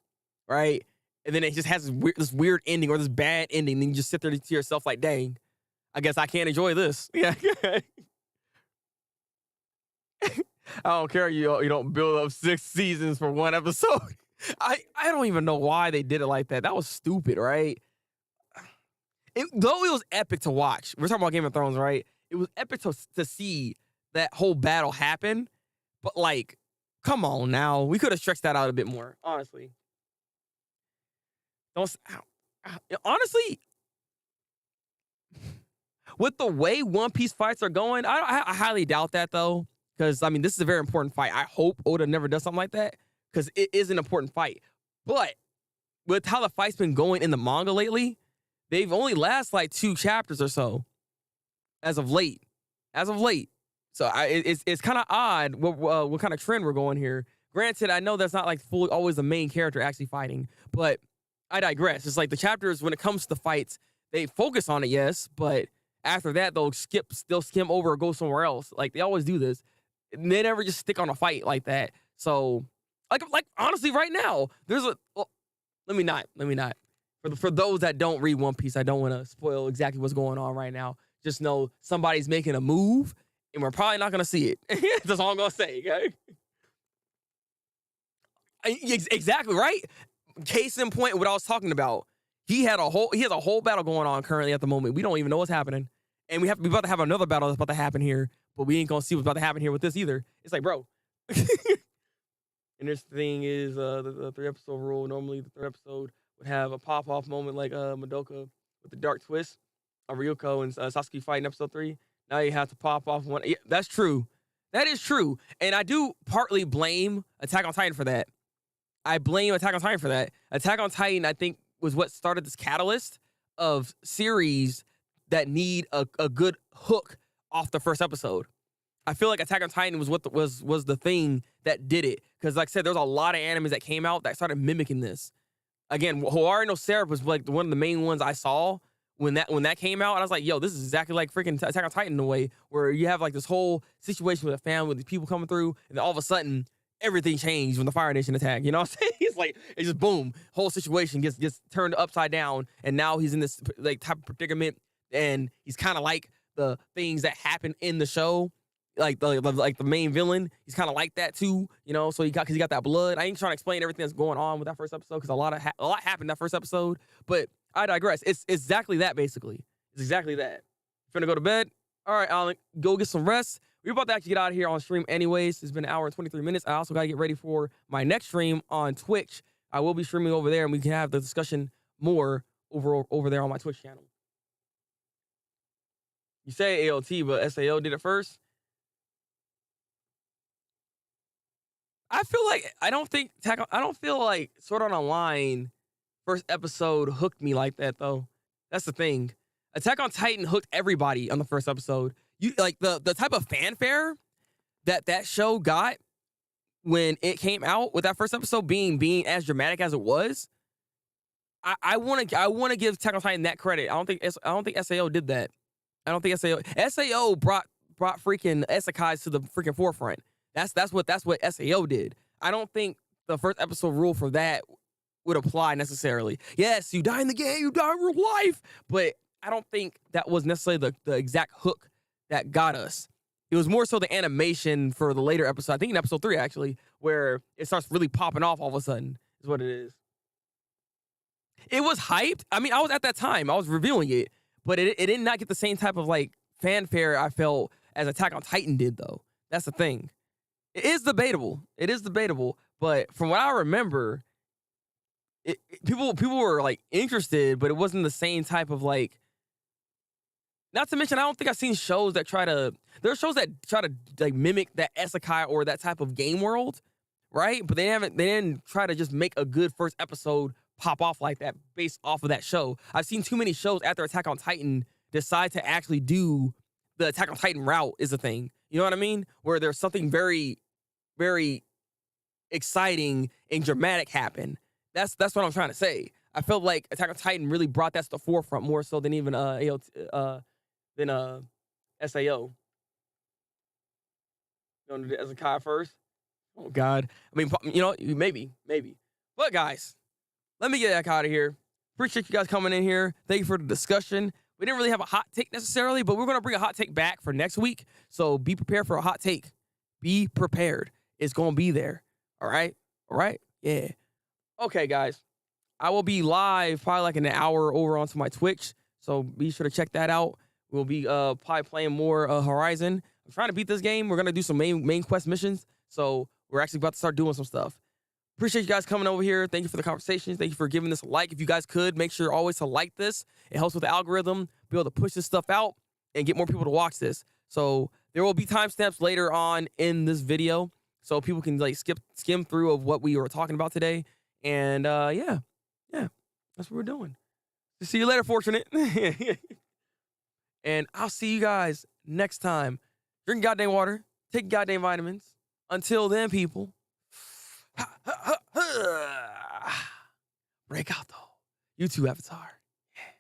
right? And then it just has this weird ending or this bad ending. And you just sit there to yourself like, dang, I guess I can't enjoy this. Yeah. I don't care. You don't build up 6 seasons for one episode. I don't even know why they did it like that. That was stupid, right? Though it was epic to watch. We're talking about Game of Thrones, right? It was epic to see that whole battle happen. But like, come on now. We could have stretched that out a bit more, honestly. Honestly, with the way One Piece fights are going, I highly doubt that though. Because I mean, this is a very important fight. I hope Oda never does something like that because it is an important fight. But with how the fight's been going in the manga lately, they've only last like 2 chapters or so, as of late. So it's kind of odd what kind of trend we're going here. Granted, I know that's not like fully always the main character actually fighting, but I digress. It's like the chapters when it comes to the fights, they focus on it, yes, but after that they'll skim over or go somewhere else. Like they always do this. They never just stick on a fight like that. So like honestly, right now there's let me not. For those that don't read One Piece, I don't want to spoil exactly what's going on right now. Just know somebody's making a move, and we're probably not gonna see it. That's all I'm gonna say. Okay? Exactly right. Case in point, what I was talking about. He has a whole battle going on currently at the moment. We don't even know what's happening, and we about to have another battle that's about to happen here, but we ain't gonna see what's about to happen here with this either. It's like, bro. And this thing is the 3-episode rule. Normally, the 3rd episode would have a pop-off moment like Madoka with the dark twist on Ryuko and Sasuke fighting episode 3. Now you have to pop off one. Yeah, that's true. That is true. And I do partly blame Attack on Titan for that. Attack on Titan, I think, was what started this catalyst of series that need a good hook off the first episode. I feel like Attack on Titan was what was the thing that did it. Because like I said, there's a lot of animes that came out that started mimicking this. Again, Hoari no Seraph was like one of the main ones I saw when that came out. And I was like, yo, this is exactly like freaking Attack on Titan in a way, where you have like this whole situation with a family, with these people coming through, and then all of a sudden, everything changed when the Fire Nation attacked. You know what I'm saying? It's like, it's just boom, whole situation gets turned upside down, and now he's in this like type of predicament, and he's kind of like the things that happen in the show. Like the main villain, he's kind of like that too, you know. So he got that blood. I ain't trying to explain everything that's going on with that first episode because a lot happened in that first episode. But I digress. It's exactly that basically. It's exactly that. Finna go to bed. All right, Alan, go get some rest. We're about to actually get out of here on stream anyways. It's been an hour and 23 minutes. I also got to get ready for my next stream on Twitch. I will be streaming over there, and we can have the discussion more over there on my Twitch channel. You say AOT, but SAO did it first. I don't feel like Sword Art Online first episode hooked me like that though. That's the thing. Attack on Titan hooked everybody on the first episode. You like the type of fanfare that show got when it came out with that first episode being as dramatic as it was. I want to give Attack on Titan that credit. I don't think SAO did that. I don't think SAO brought freaking isekais to the freaking forefront. That's what SAO did. I don't think the first episode rule for that would apply necessarily. Yes, you die in the game, you die in real life, but I don't think that was necessarily the exact hook that got us. It was more so the animation for the later episode. I think in episode 3 actually, where it starts really popping off all of a sudden is what it is. It was hyped. I mean, I was at that time. I was reviewing it, but it did not get the same type of like fanfare I felt as Attack on Titan did, though. That's the thing. It is debatable. It is debatable, but from what I remember, people were like interested, but it wasn't the same type of like. Not to mention, I don't think I've seen shows that try to. There are shows that try to like mimic that isekai or that type of game world, right? But they didn't try to just make a good first episode pop off like that based off of that show. I've seen too many shows after Attack on Titan decide to actually do the Attack on Titan route is a thing. You know what I mean? Where there's something very, very exciting and dramatic happen. That's what I'm trying to say. I felt like Attack on Titan really brought that to the forefront more so than even SAO. You want to do Ezekiel first? Oh God. I mean, maybe. But guys, let me get the heck out of here. Appreciate you guys coming in here. Thank you for the discussion. We didn't really have a hot take necessarily, but we're going to bring a hot take back for next week. So be prepared for a hot take. Be prepared. It's going to be there. All right? Yeah. Okay, guys. I will be live probably like in an hour over onto my Twitch. So be sure to check that out. We'll be probably playing more Horizon. I'm trying to beat this game. We're going to do some main quest missions. So we're actually about to start doing some stuff. Appreciate you guys coming over here. Thank you for the conversations. Thank you for giving this a like. If you guys could, make sure always to like this. It helps with the algorithm, be able to push this stuff out and get more people to watch this. So there will be timestamps later on in this video so people can like skim through of what we were talking about today. And yeah, that's what we're doing. See you later, Fortunate. And I'll see you guys next time. Drink goddamn water. Take goddamn vitamins. Until then, people. Break out, though. You too, Avatar.